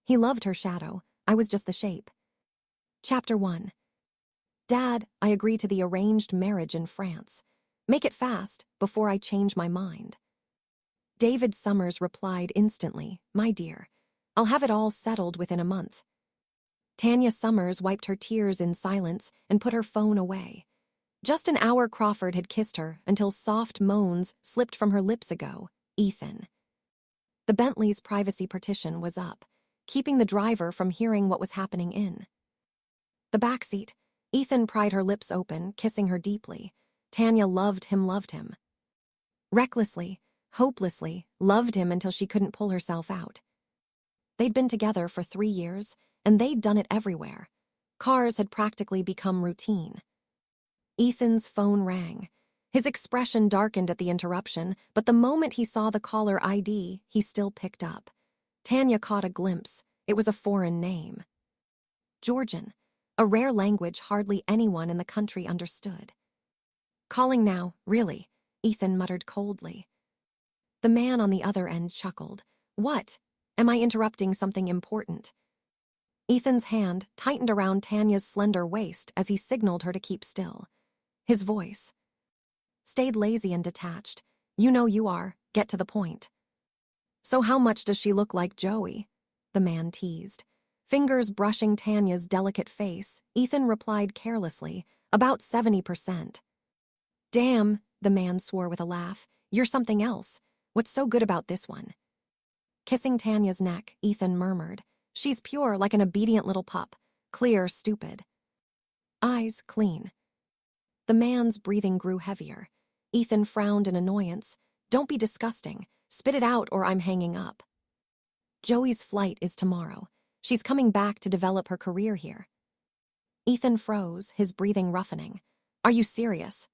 He loved her shadow. I was just the shape. Chapter 1. Dad, I agree to the arranged marriage in France. Make it fast, before I change my mind. David Summers replied instantly, My dear, I'll have it all settled within a month. Tanya Summers wiped her tears in silence and put her phone away. Just an hour Crawford had kissed her until soft moans slipped from her lips ago. Ethan. The Bentley's privacy partition was up, keeping the driver from hearing what was happening in the backseat. Ethan pried her lips open, kissing her deeply. Tanya loved him. Recklessly, hopelessly, loved him until she couldn't pull herself out. They'd been together for 3 years, and they'd done it everywhere. Cars had practically become routine. Ethan's phone rang. His expression darkened at the interruption, but the moment he saw the caller ID, he still picked up. Tanya caught a glimpse. It was a foreign name. Georgian, a rare language hardly anyone in the country understood. Calling now, really, Ethan muttered coldly. The man on the other end chuckled. What? Am I interrupting something important? Ethan's hand tightened around Tanya's slender waist as he signaled her to keep still. His voice stayed lazy and detached. You know you are. Get to the point. So how much does she look like Joey? The man teased. Fingers brushing Tanya's delicate face, Ethan replied carelessly, about 70%. Damn, the man swore with a laugh. You're something else. What's so good about this one? Kissing Tanya's neck, Ethan murmured. She's pure like an obedient little pup. Clear, stupid. Eyes clean. The man's breathing grew heavier. Ethan frowned in annoyance. Don't be disgusting. Spit it out or I'm hanging up. Joey's flight is tomorrow. She's coming back to develop her career here. Ethan froze, his breathing roughening. Are you serious?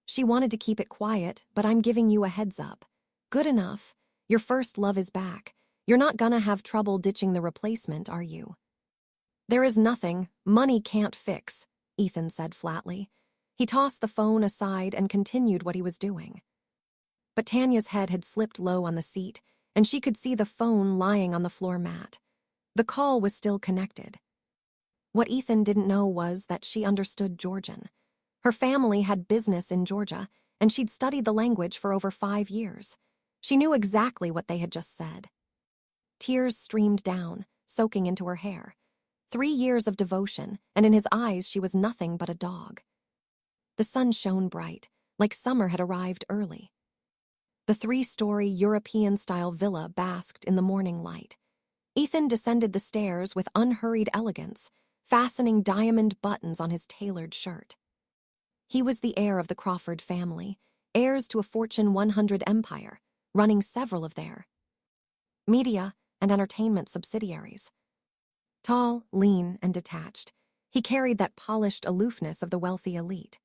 She wanted to keep it quiet, but I'm giving you a heads up. Good enough. Your first love is back. You're not gonna have trouble ditching the replacement, are you? There is nothing money can't fix, Ethan said flatly. He tossed the phone aside and continued what he was doing. But Tanya's head had slipped low on the seat, and she could see the phone lying on the floor mat. The call was still connected. What Ethan didn't know was that she understood Georgian. Her family had business in Georgia, and she'd studied the language for over 5 years. She knew exactly what they had just said. Tears streamed down, soaking into her hair. 3 years of devotion, and in his eyes she was nothing but a dog. The sun shone bright, like summer had arrived early. The 3-story European-style villa basked in the morning light. Ethan descended the stairs with unhurried elegance, fastening diamond buttons on his tailored shirt. He was the heir of the Crawford family, heirs to a Fortune 100 empire, running several of their media and entertainment subsidiaries. Tall, lean, and detached, he carried that polished aloofness of the wealthy elite.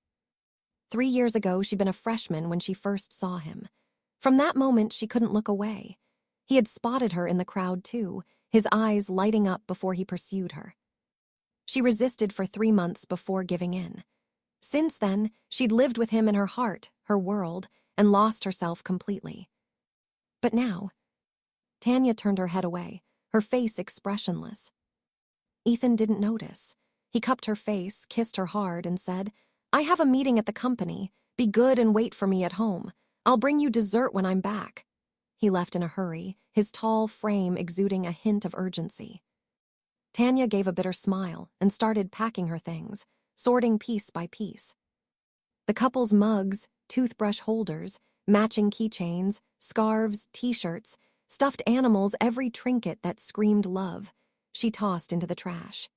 3 years ago, she'd been a freshman when she first saw him. From that moment, she couldn't look away. He had spotted her in the crowd, too, his eyes lighting up before he pursued her. She resisted for 3 months before giving in. Since then, she'd lived with him in her heart, her world, and lost herself completely. But now, Tanya turned her head away, her face expressionless. Ethan didn't notice. He cupped her face, kissed her hard, and said, I have a meeting at the company. Be good and wait for me at home. I'll bring you dessert when I'm back. He left in a hurry, his tall frame exuding a hint of urgency. Tanya gave a bitter smile and started packing her things, sorting piece by piece. The couple's mugs, toothbrush holders, matching keychains, scarves, t-shirts, stuffed animals, every trinket that screamed love, she tossed into the trash.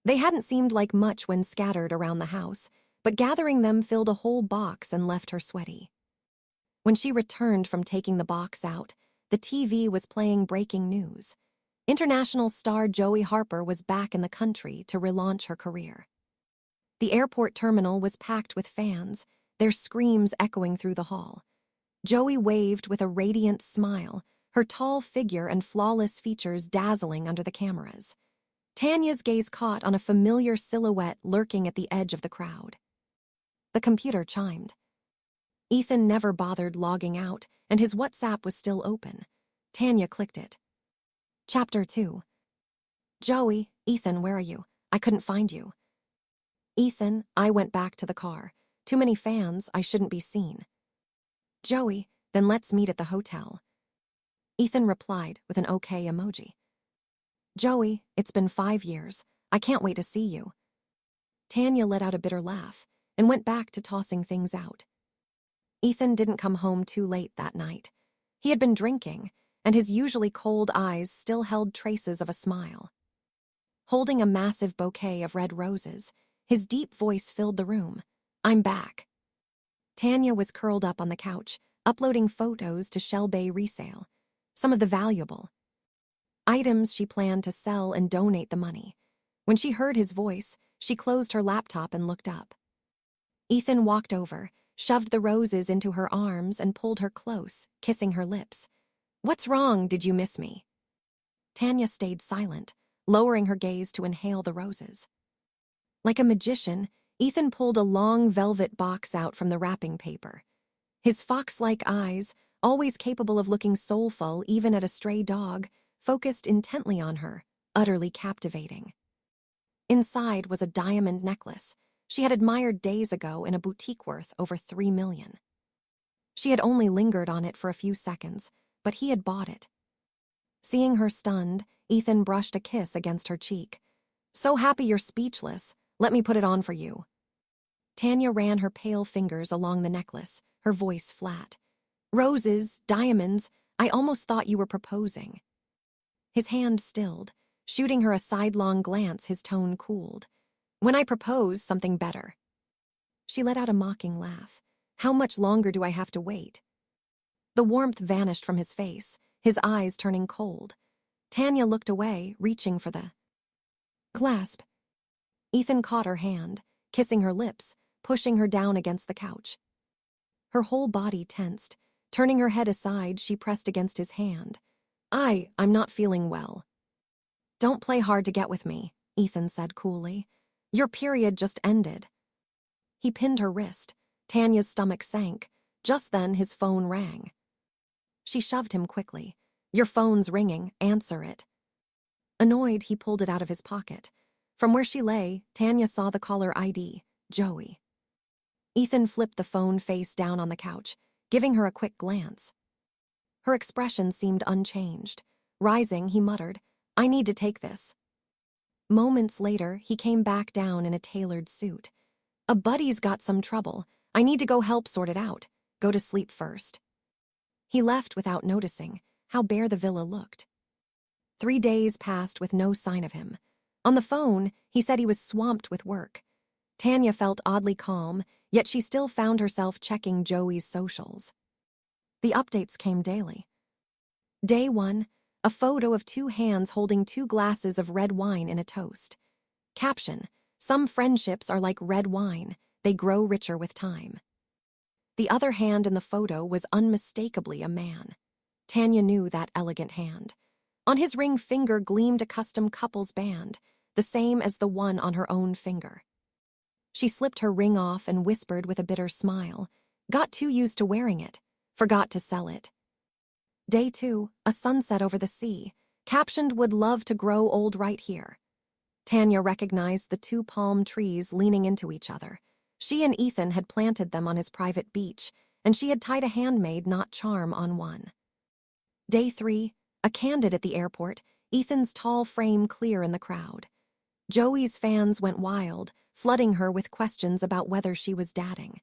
They hadn't seemed like much when scattered around the house, but gathering them filled a whole box and left her sweaty. When she returned from taking the box out, the TV was playing breaking news. International star Joey Harper was back in the country to relaunch her career. The airport terminal was packed with fans, their screams echoing through the hall. Joey waved with a radiant smile, her tall figure and flawless features dazzling under the cameras. Tanya's gaze caught on a familiar silhouette lurking at the edge of the crowd. The computer chimed. Ethan never bothered logging out, and his WhatsApp was still open. Tanya clicked it. Chapter 2. Joey, Ethan, where are you? I couldn't find you. Ethan, I went back to the car. Too many fans, I shouldn't be seen. Joey, then let's meet at the hotel. Ethan replied with an okay emoji. Joey, it's been 5 years. I can't wait to see you. Tanya let out a bitter laugh and went back to tossing things out. Ethan didn't come home too late that night. He had been drinking, and his usually cold eyes still held traces of a smile. Holding a massive bouquet of red roses, his deep voice filled the room. I'm back. Tanya was curled up on the couch, uploading photos to Shell Bay Resale. Some of the valuable items she planned to sell and donate the money. When she heard his voice, she closed her laptop and looked up. Ethan walked over, shoved the roses into her arms and pulled her close, kissing her lips. What's wrong? Did you miss me? Tanya stayed silent, lowering her gaze to inhale the roses. Like a magician, Ethan pulled a long velvet box out from the wrapping paper. His fox-like eyes, always capable of looking soulful even at a stray dog, focused intently on her, utterly captivating. Inside was a diamond necklace she had admired days ago in a boutique worth over $3 million. She had only lingered on it for a few seconds, but he had bought it. Seeing her stunned, Ethan brushed a kiss against her cheek. So happy you're speechless. Let me put it on for you. Tanya ran her pale fingers along the necklace, her voice flat. Roses, diamonds, I almost thought you were proposing. His hand stilled. Shooting her a sidelong glance, his tone cooled. When I propose, something better. She let out a mocking laugh. How much longer do I have to wait? The warmth vanished from his face, his eyes turning cold. Tanya looked away, reaching for the clasp. Ethan caught her hand, kissing her lips, pushing her down against the couch. Her whole body tensed. Turning her head aside, she pressed against his hand. I'm not feeling well. Don't play hard to get with me, Ethan said coolly. Your period just ended. He pinned her wrist. Tanya's stomach sank. Just then, his phone rang. She shoved him quickly. Your phone's ringing. Answer it. Annoyed, he pulled it out of his pocket. From where she lay, Tanya saw the caller ID, Joey. Ethan flipped the phone face down on the couch, giving her a quick glance. Her expression seemed unchanged. Rising, he muttered, I need to take this. Moments later, he came back down in a tailored suit. A buddy's got some trouble. I need to go help sort it out. Go to sleep first. He left without noticing how bare the villa looked. 3 days passed with no sign of him. On the phone, he said he was swamped with work. Tanya felt oddly calm, yet she still found herself checking Joey's socials. The updates came daily. Day 1, a photo of 2 hands holding 2 glasses of red wine in a toast. Caption, some friendships are like red wine, they grow richer with time. The other hand in the photo was unmistakably a man. Tanya knew that elegant hand. On his ring finger gleamed a custom couple's band, the same as the one on her own finger. She slipped her ring off and whispered with a bitter smile, got too used to wearing it, forgot to sell it. Day 2, a sunset over the sea, captioned would love to grow old right here. Tanya recognized the 2 palm trees leaning into each other. She and Ethan had planted them on his private beach, and she had tied a handmade knot charm on one. Day 3, a candid at the airport, Ethan's tall frame clear in the crowd. Joey's fans went wild, flooding her with questions about whether she was dating.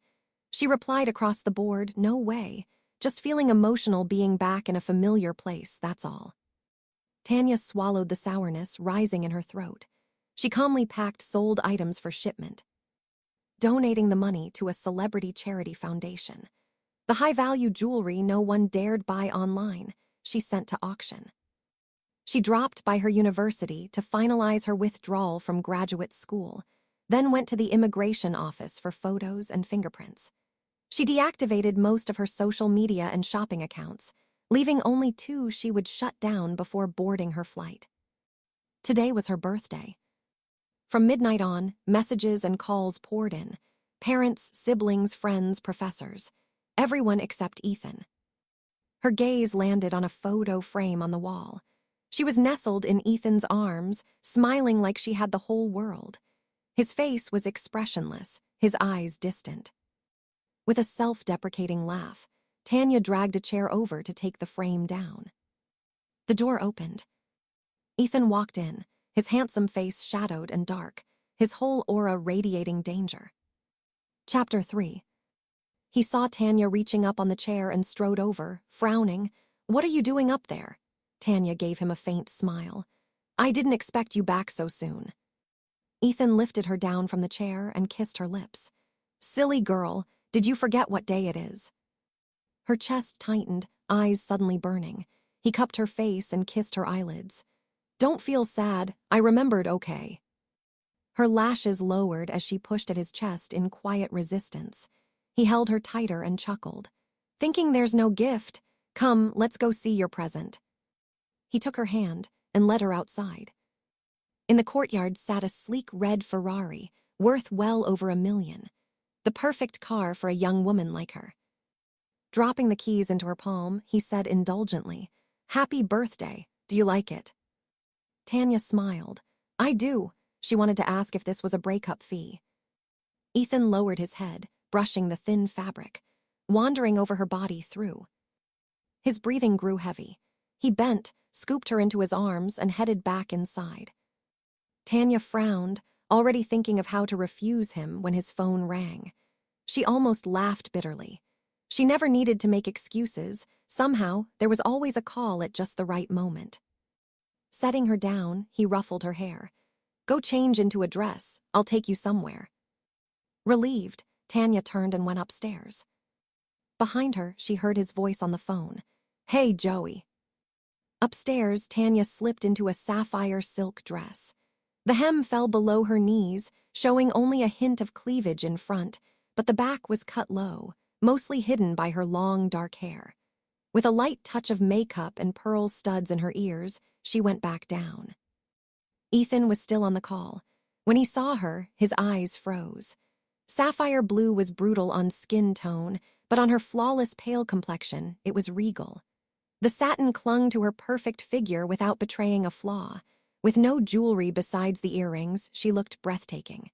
She replied across the board, no way, just feeling emotional being back in a familiar place, that's all. Tanya swallowed the sourness rising in her throat. She calmly packed sold items for shipment, donating the money to a celebrity charity foundation. The high-value jewelry no one dared buy online, she sent to auction. She dropped by her university to finalize her withdrawal from graduate school, then went to the immigration office for photos and fingerprints. She deactivated most of her social media and shopping accounts, leaving only 2 she would shut down before boarding her flight. Today was her birthday. From midnight on, messages and calls poured in. Parents, siblings, friends, professors. Everyone except Ethan. Her gaze landed on a photo frame on the wall. She was nestled in Ethan's arms, smiling like she had the whole world. His face was expressionless, his eyes distant. With a self-deprecating laugh, Tanya dragged a chair over to take the frame down. The door opened. Ethan walked in, his handsome face shadowed and dark, his whole aura radiating danger. Chapter 3. He saw Tanya reaching up on the chair and strode over, frowning. "What are you doing up there?" Tanya gave him a faint smile. "I didn't expect you back so soon." Ethan lifted her down from the chair and kissed her lips. "Silly girl, did you forget what day it is?" Her chest tightened, eyes suddenly burning. He cupped her face and kissed her eyelids. "Don't feel sad, I remembered okay." Her lashes lowered as she pushed at his chest in quiet resistance. He held her tighter and chuckled. "Thinking there's no gift? Come, let's go see your present." He took her hand and led her outside. In the courtyard sat a sleek red Ferrari, worth well over $1 million. The perfect car for a young woman like her. Dropping the keys into her palm, he said indulgently, "Happy birthday, do you like it?" Tanya smiled. "I do." She wanted to ask if this was a breakup fee. Ethan lowered his head, brushing the thin fabric, wandering over her body through. His breathing grew heavy. He bent, scooped her into his arms, and headed back inside. Tanya frowned, already thinking of how to refuse him when his phone rang. She almost laughed bitterly. She never needed to make excuses. Somehow, there was always a call at just the right moment. Setting her down, he ruffled her hair. "Go change into a dress. I'll take you somewhere." Relieved, Tanya turned and went upstairs. Behind her, she heard his voice on the phone. "Hey, Joey." Upstairs, Tanya slipped into a sapphire silk dress. The hem fell below her knees, showing only a hint of cleavage in front, but the back was cut low, mostly hidden by her long, dark hair. With a light touch of makeup and pearl studs in her ears, she went back down. Ethan was still on the call. When he saw her, his eyes froze. Sapphire blue was brutal on skin tone, but on her flawless pale complexion, it was regal. The satin clung to her perfect figure without betraying a flaw. With no jewelry besides the earrings, she looked breathtaking.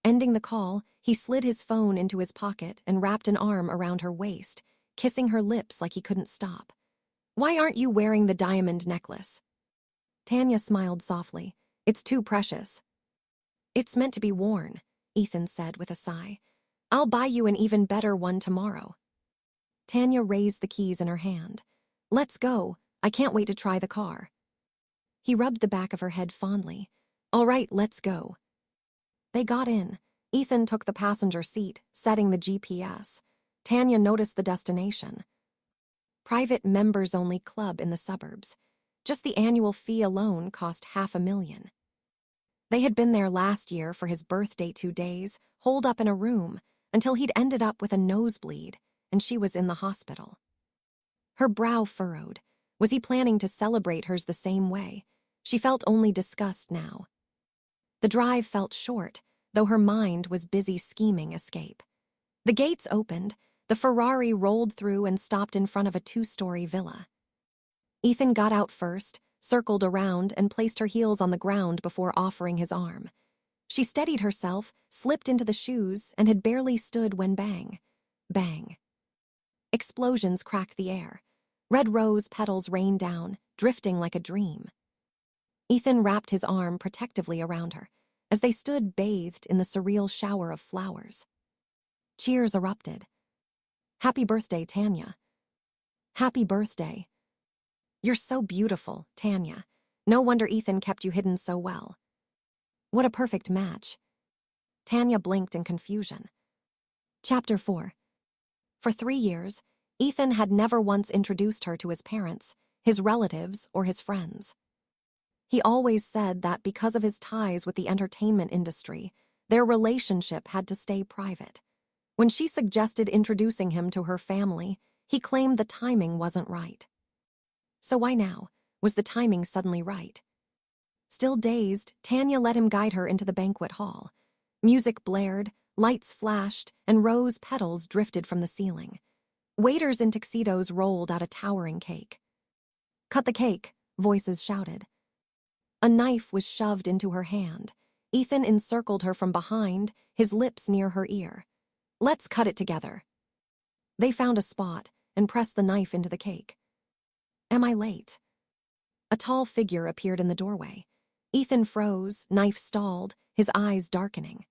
Ending the call, he slid his phone into his pocket and wrapped an arm around her waist, kissing her lips like he couldn't stop. "Why aren't you wearing the diamond necklace?" Tanya smiled softly. "It's too precious." "It's meant to be worn," Ethan said with a sigh. "I'll buy you an even better one tomorrow." Tanya raised the keys in her hand. "Let's go. I can't wait to try the car." He rubbed the back of her head fondly. "All right, let's go." They got in. Ethan took the passenger seat, setting the GPS. Tanya noticed the destination. Private members-only club in the suburbs. Just the annual fee alone cost $500,000. They had been there last year for his birthday 2 days, holed up in a room, until he'd ended up with a nosebleed, and she was in the hospital. Her brow furrowed. Was he planning to celebrate hers the same way? She felt only disgust now. The drive felt short, though her mind was busy scheming escape. The gates opened, the Ferrari rolled through and stopped in front of a 2-story villa. Ethan got out first, circled around, and placed her heels on the ground before offering his arm. She steadied herself, slipped into the shoes, and had barely stood when bang, bang. Explosions cracked the air. Red rose petals rained down, drifting like a dream. Ethan wrapped his arm protectively around her, as they stood bathed in the surreal shower of flowers. Cheers erupted. "Happy birthday, Tanya." "Happy birthday." "You're so beautiful, Tanya. No wonder Ethan kept you hidden so well." "What a perfect match." Tanya blinked in confusion. Chapter 4. For 3 years, Ethan had never once introduced her to his parents, his relatives, or his friends. He always said that because of his ties with the entertainment industry, their relationship had to stay private. When she suggested introducing him to her family, he claimed the timing wasn't right. So why now? Was the timing suddenly right? Still dazed, Tanya let him guide her into the banquet hall. Music blared, lights flashed, and rose petals drifted from the ceiling. Waiters in tuxedos rolled out a towering cake. "Cut the cake," voices shouted. A knife was shoved into her hand. Ethan encircled her from behind, his lips near her ear. Let's cut it together. They found a spot and pressed the knife into the cake. Am I late? A tall figure appeared in the doorway. Ethan froze, knife stalled, his eyes darkening.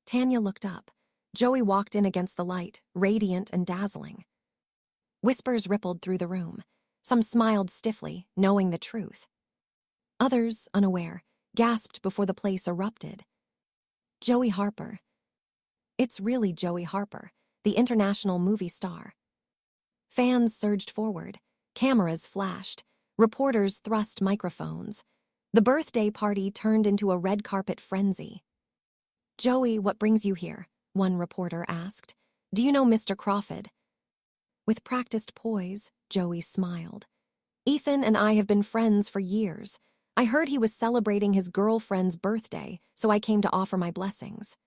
Tanya looked up. Joey walked in against the light, radiant and dazzling. Whispers rippled through the room. Some smiled stiffly, knowing the truth. Others, unaware, gasped before the place erupted. Joey Harper. It's really Joey Harper, the international movie star. Fans surged forward. Cameras flashed. Reporters thrust microphones. The birthday party turned into a red carpet frenzy. Joey, what brings you here? One reporter asked. Do you know Mr. Crawford? With practiced poise, Joey smiled. Ethan and I have been friends for years. I heard he was celebrating his girlfriend's birthday, so I came to offer my blessings.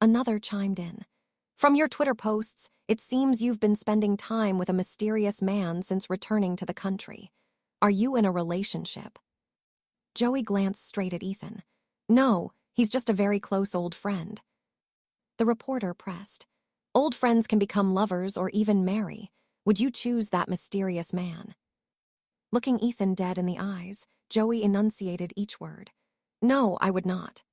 Another chimed in. From your Twitter posts, it seems you've been spending time with a mysterious man since returning to the country. Are you in a relationship? Joey glanced straight at Ethan. No, he's just a very close old friend. The reporter pressed. Old friends can become lovers or even marry. Would you choose that mysterious man? Looking Ethan dead in the eyes, Joey enunciated each word. No, I would not.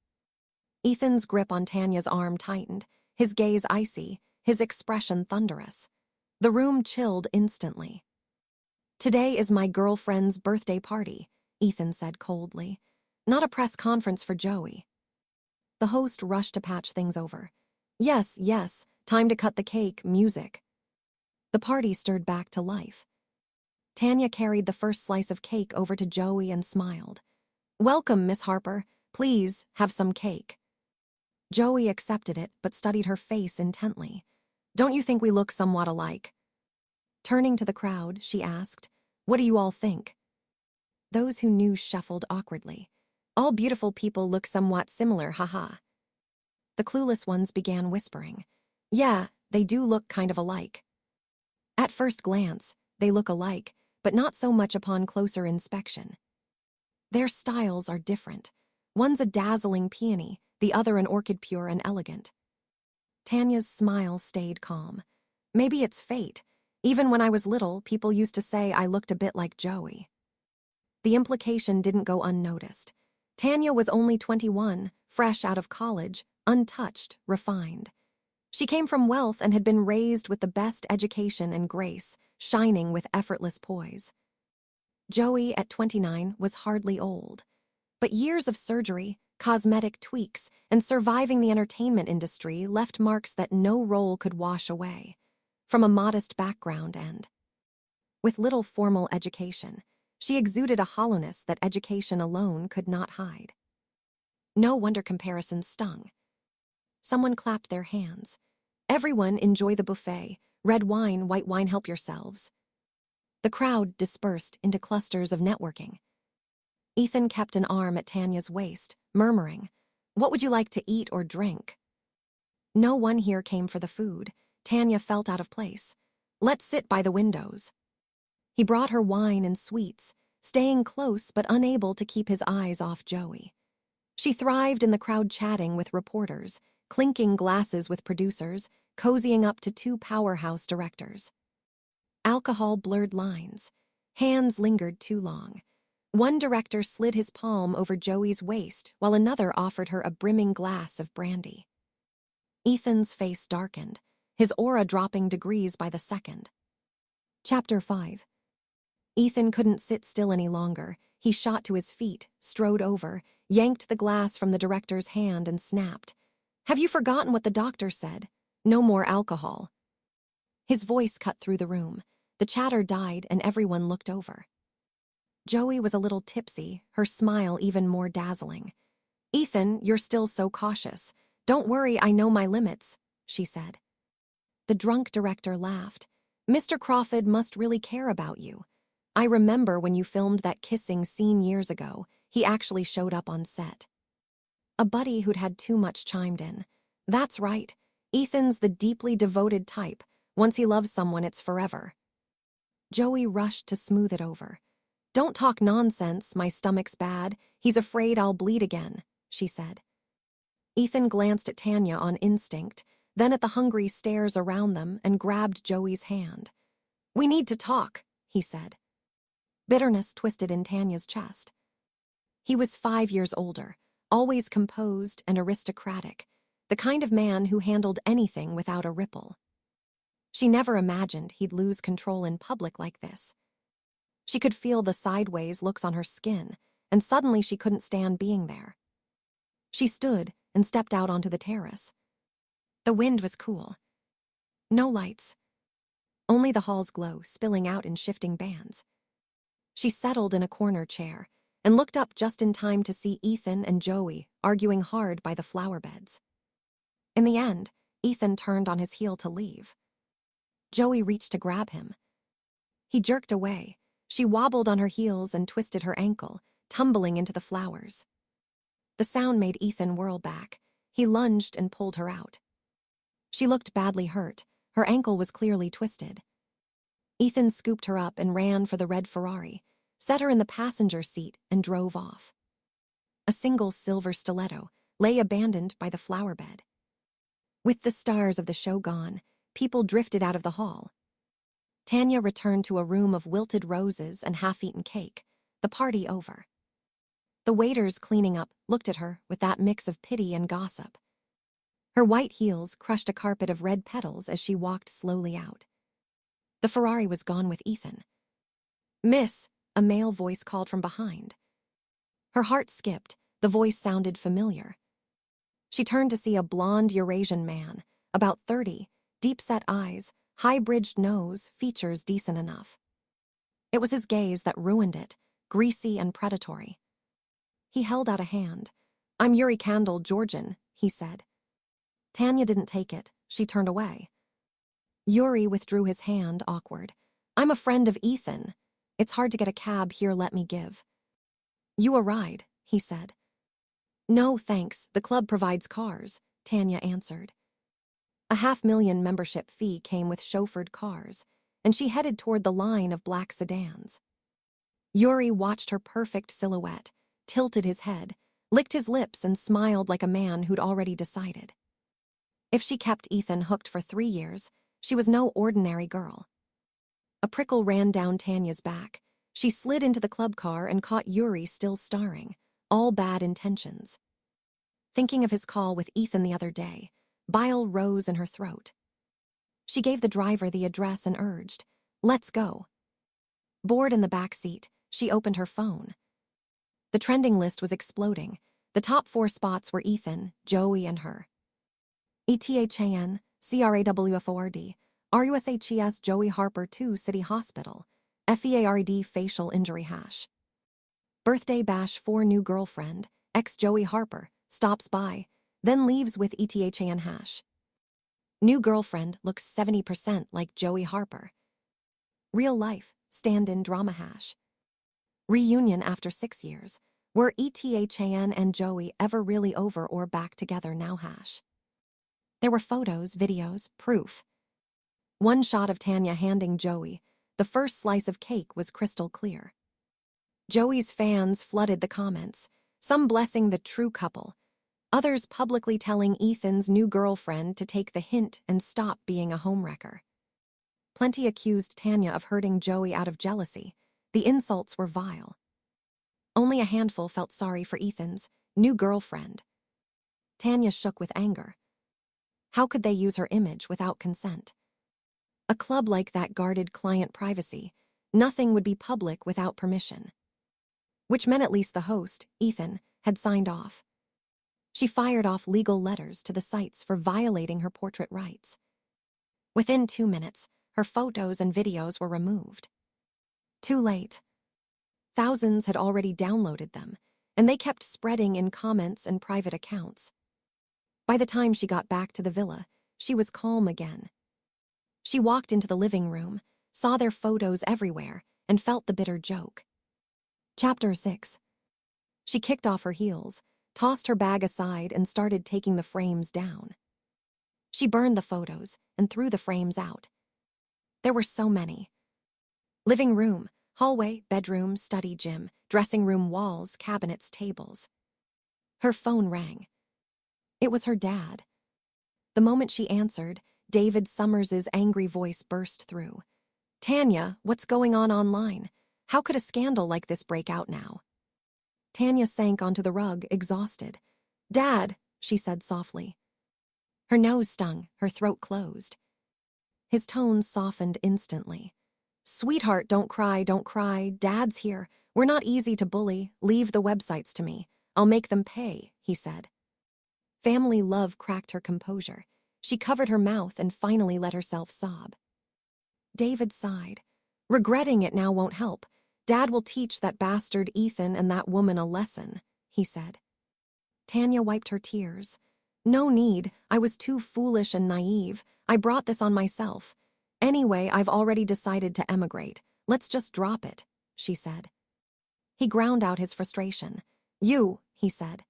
Ethan's grip on Tanya's arm tightened, his gaze icy, his expression thunderous. The room chilled instantly. Today is my girlfriend's birthday party, Ethan said coldly. Not a press conference for Joey. The host rushed to patch things over. Yes, yes, time to cut the cake, music. The party stirred back to life. Tanya carried the first slice of cake over to Joey and smiled. Welcome, Miss Harper. Please, have some cake. Joey accepted it, but studied her face intently. Don't you think we look somewhat alike? Turning to the crowd, she asked, what do you all think? Those who knew shuffled awkwardly. All beautiful people look somewhat similar, haha. The clueless ones began whispering. Yeah, they do look kind of alike. At first glance, they look alike, but not so much upon closer inspection. Their styles are different. One's a dazzling peony, the other an orchid pure and elegant. Tanya's smile stayed calm. Maybe it's fate. Even when I was little, people used to say I looked a bit like Joey. The implication didn't go unnoticed. Tanya was only 21, fresh out of college, untouched, refined. She came from wealth and had been raised with the best education and grace, shining with effortless poise. Joey, at 29, was hardly old. But years of surgery, cosmetic tweaks, and surviving the entertainment industry left marks that no role could wash away. From a modest background and with little formal education, she exuded a hollowness that education alone could not hide. No wonder comparisons stung. Someone clapped their hands. Everyone enjoy the buffet. Red wine, white wine, help yourselves. The crowd dispersed into clusters of networking. Ethan kept an arm at Tanya's waist, murmuring, what would you like to eat or drink? No one here came for the food. Tanya felt out of place. Let's sit by the windows. He brought her wine and sweets, staying close but unable to keep his eyes off Joey. She thrived in the crowd, chatting with reporters, clinking glasses with producers, cozying up to two powerhouse directors. Alcohol blurred lines. Hands lingered too long. One director slid his palm over Joey's waist while another offered her a brimming glass of brandy. Ethan's face darkened, his aura dropping degrees by the second. Chapter 5. Ethan couldn't sit still any longer. He shot to his feet, strode over, yanked the glass from the director's hand and snapped. Have you forgotten what the doctor said? No more alcohol. His voice cut through the room. The chatter died and everyone looked over. Joey was a little tipsy, her smile even more dazzling. Ethan, you're still so cautious. Don't worry, I know my limits, she said. The drunk director laughed. Mr. Crawford must really care about you. I remember when you filmed that kissing scene years ago, he actually showed up on set. A buddy who'd had too much chimed in. That's right. Ethan's the deeply devoted type. Once he loves someone, it's forever. Joey rushed to smooth it over. Don't talk nonsense, my stomach's bad. He's afraid I'll bleed again, she said. Ethan glanced at Tanya on instinct, then at the hungry stares around them and grabbed Joey's hand. We need to talk, he said. Bitterness twisted in Tanya's chest. He was 5 years older, always composed and aristocratic, the kind of man who handled anything without a ripple. She never imagined he'd lose control in public like this. She could feel the sideways looks on her skin, and suddenly she couldn't stand being there. She stood and stepped out onto the terrace. The wind was cool. No lights. Only the hall's glow spilling out in shifting bands. She settled in a corner chair and looked up just in time to see Ethan and Joey arguing hard by the flower beds. In the end, Ethan turned on his heel to leave. Joey reached to grab him. He jerked away. She wobbled on her heels and twisted her ankle, tumbling into the flowers. The sound made Ethan whirl back. He lunged and pulled her out. She looked badly hurt. Her ankle was clearly twisted. Ethan scooped her up and ran for the red Ferrari, set her in the passenger seat, and drove off. A single silver stiletto lay abandoned by the flower bed. With the stars of the show gone, people drifted out of the hall. Tanya returned to a room of wilted roses and half-eaten cake, the party over. The waiters cleaning up looked at her with that mix of pity and gossip. Her white heels crushed a carpet of red petals as she walked slowly out. The Ferrari was gone with Ethan. Miss, a male voice called from behind. Her heart skipped. The voice sounded familiar. She turned to see a blonde Eurasian man, about 30, deep-set eyes, high-bridged nose, features decent enough. It was his gaze that ruined it, greasy and predatory. He held out a hand. I'm Yuri Kandel, Georgian, he said. Tanya didn't take it. She turned away. Yuri withdrew his hand, awkward. I'm a friend of Ethan. It's hard to get a cab here, let me give. You a ride, he said. No, thanks. The club provides cars, Tanya answered. A $500,000 membership fee came with chauffeured cars, and she headed toward the line of black sedans. Yuri watched her perfect silhouette, tilted his head, licked his lips, and smiled like a man who'd already decided. If she kept Ethan hooked for 3 years, she was no ordinary girl. A prickle ran down Tanya's back. She slid into the club car and caught Yuri still starring, all bad intentions. Thinking of his call with Ethan the other day, bile rose in her throat. She gave the driver the address and urged, let's go. Bored in the back seat, she opened her phone. The trending list was exploding. The top 4 spots were Ethan, Joey, and her. ETHAN, CRAWFORD, RUSHES Joey Harper 2 City Hospital, FEARD facial injury hash. Birthday bash 4 new girlfriend, ex-Joey Harper, stops by, then leaves with ETHAN hash. New girlfriend looks 70% like Joey Harper. Real life, stand-in drama hash. Reunion after 6 years. Were ETHAN and Joey ever really over or back together now hash? There were photos, videos, proof. One shot of Tanya handing Joey. The first slice of cake was crystal clear. Joey's fans flooded the comments, some blessing the true couple, others publicly telling Ethan's new girlfriend to take the hint and stop being a homewrecker. Plenty accused Tanya of hurting Joey out of jealousy. The insults were vile. Only a handful felt sorry for Ethan's new girlfriend. Tanya shook with anger. How could they use her image without consent? A club like that guarded client privacy. Nothing would be public without permission. Which meant at least the host, Ethan, had signed off. She fired off legal letters to the sites for violating her portrait rights. Within 2 minutes, her photos and videos were removed. Too late. Thousands had already downloaded them, and they kept spreading in comments and private accounts. By the time she got back to the villa, she was calm again. She walked into the living room, saw their photos everywhere, and felt the bitter joke. Chapter 6. She kicked off her heels, tossed her bag aside, and started taking the frames down. She burned the photos and threw the frames out. There were so many. Living room, Hallway, bedroom, study, gym, dressing room walls, cabinets, tables. Her phone rang. It was her dad. The moment she answered, David Summers's angry voice burst through. Tanya, what's going on online? How could a scandal like this break out now? Tanya sank onto the rug, exhausted. Dad, she said softly. Her nose stung, her throat closed. His tone softened instantly. Sweetheart, don't cry, don't cry. Dad's here. We're not easy to bully. Leave the websites to me. I'll make them pay, he said. Family love cracked her composure. She covered her mouth and finally let herself sob. David sighed. Regretting it now won't help. Dad will teach that bastard Ethan and that woman a lesson, he said. Tanya wiped her tears. No need. I was too foolish and naive. I brought this on myself. Anyway, I've already decided to emigrate. Let's just drop it, she said. He ground out his frustration. You, he said.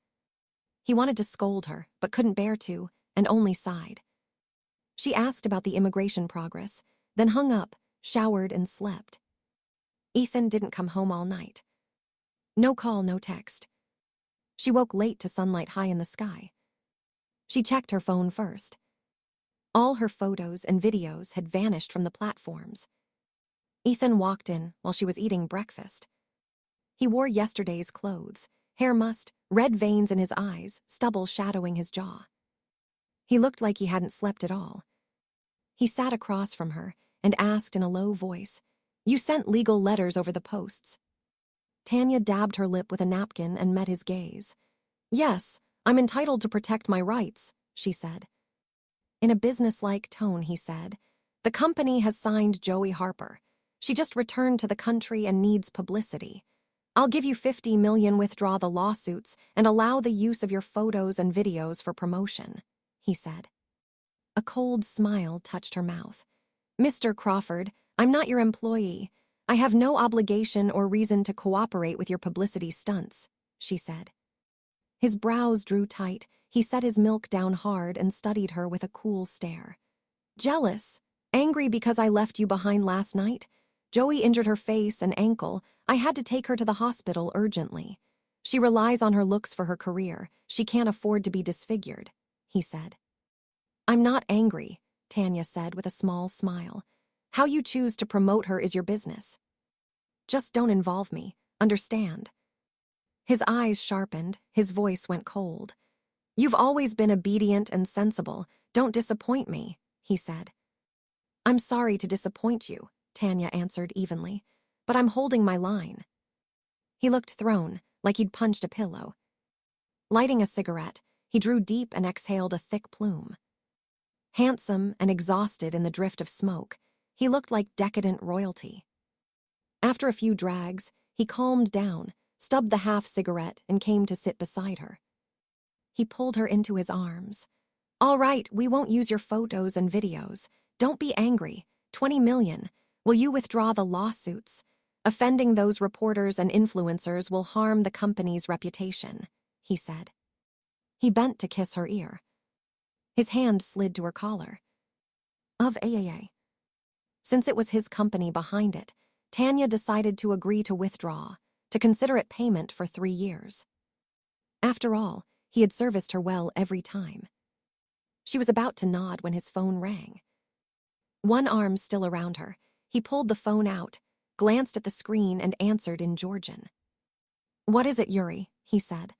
He wanted to scold her, but couldn't bear to, and only sighed. She asked about the immigration progress, then hung up, showered, and slept. Ethan didn't come home all night. No call, no text. She woke late to sunlight high in the sky. She checked her phone first. All her photos and videos had vanished from the platforms. Ethan walked in while she was eating breakfast. He wore yesterday's clothes, hair mussed, red veins in his eyes, stubble shadowing his jaw. He looked like he hadn't slept at all. He sat across from her and asked in a low voice, You sent legal letters over the posts. Tanya dabbed her lip with a napkin and met his gaze. Yes, I'm entitled to protect my rights, she said. In a businesslike tone, he said, The company has signed Joey Harper. She just returned to the country and needs publicity. I'll give you $50 million, withdraw the lawsuits, and allow the use of your photos and videos for promotion, he said. A cold smile touched her mouth. Mr. Crawford, I'm not your employee. I have no obligation or reason to cooperate with your publicity stunts, she said. His brows drew tight, he set his milk down hard and studied her with a cool stare. Jealous? Angry because I left you behind last night? Joey injured her face and ankle. I had to take her to the hospital urgently. She relies on her looks for her career. She can't afford to be disfigured, he said. I'm not angry, Tanya said with a small smile. How you choose to promote her is your business. Just don't involve me, understand? His eyes sharpened, his voice went cold. You've always been obedient and sensible. Don't disappoint me, he said. I'm sorry to disappoint you, Tanya answered evenly, but I'm holding my line. He looked thrown, like he'd punched a pillow. Lighting a cigarette, he drew deep and exhaled a thick plume. Handsome and exhausted in the drift of smoke, he looked like decadent royalty. After a few drags, he calmed down, stubbed the half-cigarette, and came to sit beside her. He pulled her into his arms. All right, we won't use your photos and videos. Don't be angry. 20 million. Will you withdraw the lawsuits? Offending those reporters and influencers will harm the company's reputation, he said. He bent to kiss her ear. His hand slid to her collar. Of AAA. Since it was his company behind it, Tanya decided to agree to withdraw, to consider it payment for 3 years. After all, he had serviced her well every time. She was about to nod when his phone rang. One arm still around her, he pulled the phone out, glanced at the screen, and answered in Georgian. What is it, Yuri? He said.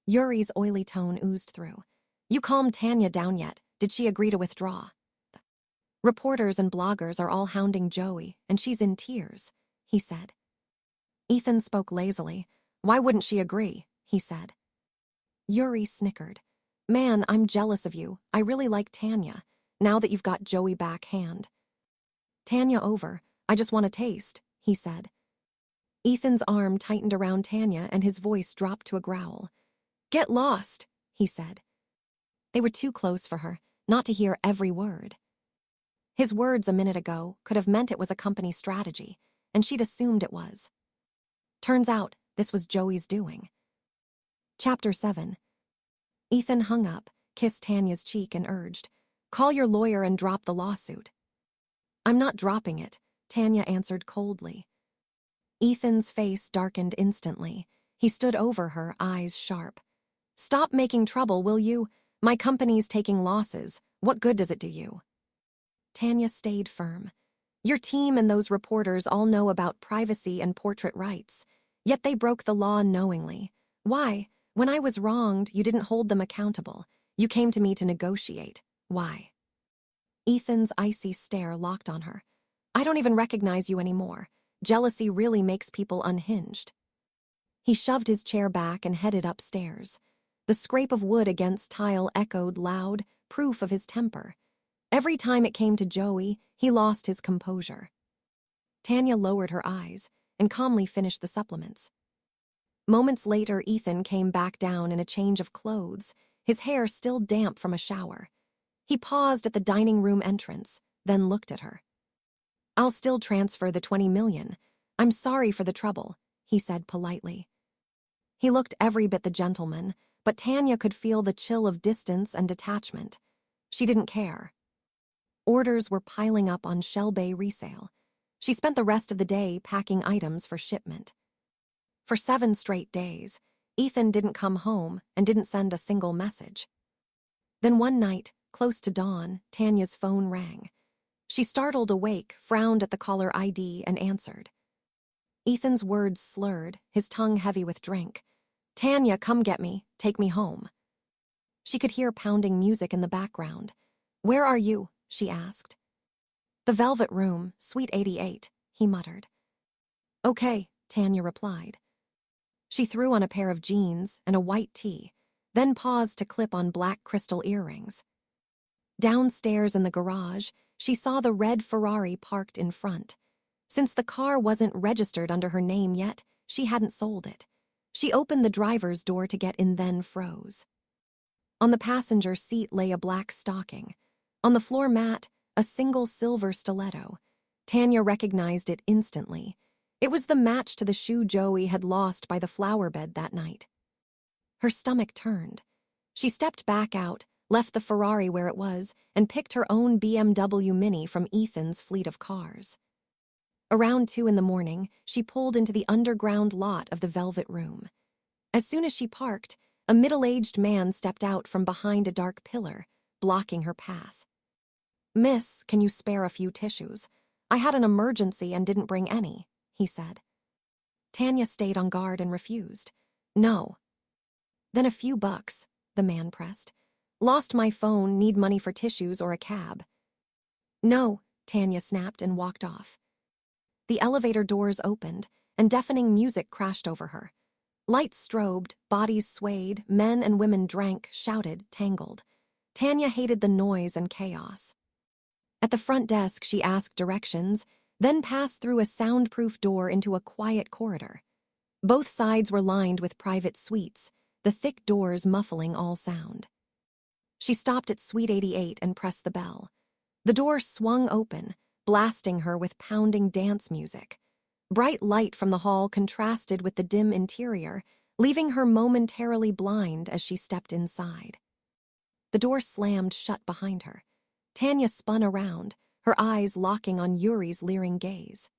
Yuri's oily tone oozed through. You calmed Tanya down yet? Did she agree to withdraw? Reporters and bloggers are all hounding Joey, and she's in tears, he said. Ethan spoke lazily. Why wouldn't she agree? He said. Yuri snickered. Man, I'm jealous of you. I really like Tanya, now that you've got Joey backhand. Tanya over. I just want a taste, he said. Ethan's arm tightened around Tanya and his voice dropped to a growl. Get lost, he said. They were too close for her, not to hear every word. His words a minute ago could have meant it was a company strategy, and she'd assumed it was. Turns out, this was Joey's doing. Chapter 7. Ethan hung up, kissed Tanya's cheek, and urged, Call your lawyer and drop the lawsuit. I'm not dropping it, Tanya answered coldly. Ethan's face darkened instantly. He stood over her, eyes sharp. "Stop making trouble, will you? My company's taking losses. What good does it do you?" Tanya stayed firm. "Your team and those reporters all know about privacy and portrait rights. Yet they broke the law knowingly. Why? When I was wronged, you didn't hold them accountable. You came to me to negotiate. Why?" Ethan's icy stare locked on her. "I don't even recognize you anymore. Jealousy really makes people unhinged." He shoved his chair back and headed upstairs. The scrape of wood against tile echoed loud, proof of his temper. Every time it came to Joey, he lost his composure. Tanya lowered her eyes and calmly finished the supplements. Moments later, Ethan came back down in a change of clothes, his hair still damp from a shower. He paused at the dining room entrance, then looked at her. "I'll still transfer the 20 million. I'm sorry for the trouble," he said politely. He looked every bit the gentleman, but Tanya could feel the chill of distance and detachment. She didn't care. Orders were piling up on Shell Bay resale. She spent the rest of the day packing items for shipment. For 7 straight days, Ethan didn't come home and didn't send a single message. Then one night, close to dawn, Tanya's phone rang. She startled awake, frowned at the caller ID, and answered. Ethan's words slurred, his tongue heavy with drink. "Tanya, come get me. Take me home." She could hear pounding music in the background. "Where are you?" she asked. "The Velvet Room, Suite 88, he muttered. "Okay," Tanya replied. She threw on a pair of jeans and a white tee, then paused to clip on black crystal earrings. Downstairs in the garage, she saw the red Ferrari parked in front. Since the car wasn't registered under her name yet, she hadn't sold it. She opened the driver's door to get in, then froze. On the passenger seat lay a black stocking. On the floor mat, a single silver stiletto. Tanya recognized it instantly. It was the match to the shoe Joey had lost by the flower bed that night. Her stomach turned. She stepped back out, left the Ferrari where it was, and picked her own BMW Mini from Ethan's fleet of cars. Around 2 in the morning, she pulled into the underground lot of the Velvet Room. As soon as she parked, a middle-aged man stepped out from behind a dark pillar, blocking her path. "Miss, can you spare a few tissues? I had an emergency and didn't bring any," he said. Tanya stayed on guard and refused. "No." "Then a few bucks," the man pressed. "Lost my phone, need money for tissues or a cab." "No," Tanya snapped and walked off. The elevator doors opened, and deafening music crashed over her. Lights strobed, bodies swayed, men and women drank, shouted, tangled. Tanya hated the noise and chaos. At the front desk, she asked directions, then passed through a soundproof door into a quiet corridor. Both sides were lined with private suites, the thick doors muffling all sound. She stopped at Suite 88 and pressed the bell. The door swung open, blasting her with pounding dance music. Bright light from the hall contrasted with the dim interior, leaving her momentarily blind as she stepped inside. The door slammed shut behind her. Tanya spun around, her eyes locking on Yuri's leering gaze.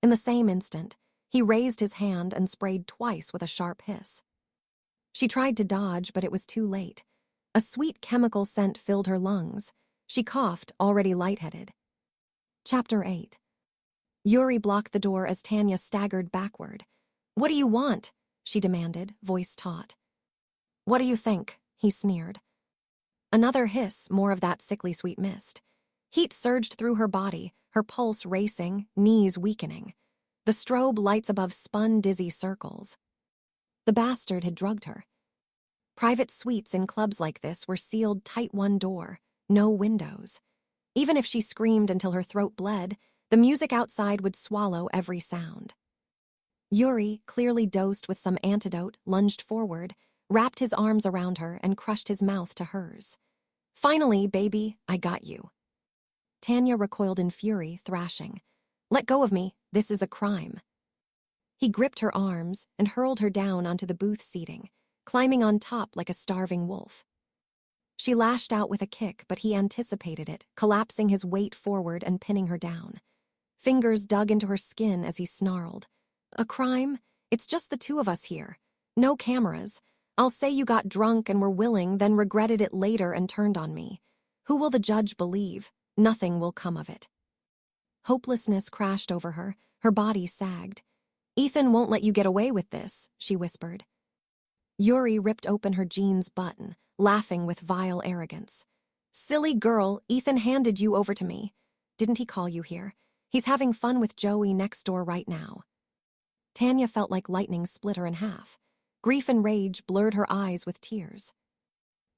In the same instant, he raised his hand and sprayed twice with a sharp hiss. She tried to dodge, but it was too late. A sweet chemical scent filled her lungs. She coughed, already lightheaded. Chapter 8. Yuri blocked the door as Tanya staggered backward. "What do you want?" she demanded, voice taut. "What do you think?" he sneered. Another hiss, more of that sickly sweet mist. Heat surged through her body, her pulse racing, knees weakening. The strobe lights above spun dizzy circles. The bastard had drugged her. Private suites in clubs like this were sealed tight, one door, no windows. Even if she screamed until her throat bled, the music outside would swallow every sound. Yuri, clearly dosed with some antidote, lunged forward, wrapped his arms around her, and crushed his mouth to hers. "Finally, baby, I got you." Tanya recoiled in fury, thrashing. "Let go of me, this is a crime." He gripped her arms and hurled her down onto the booth seating, climbing on top like a starving wolf. She lashed out with a kick, but he anticipated it, collapsing his weight forward and pinning her down. Fingers dug into her skin as he snarled. A crime? It's just the two of us here. No cameras. I'll say you got drunk and were willing, then regretted it later and turned on me. Who will the judge believe? Nothing will come of it. Hopelessness crashed over her. Her body sagged. Ethan won't let you get away with this, she whispered. Yuri ripped open her jeans button, laughing with vile arrogance. Silly girl, Ethan handed you over to me. Didn't he call you here? He's having fun with Joey next door right now. Tanya felt like lightning split her in half. Grief and rage blurred her eyes with tears.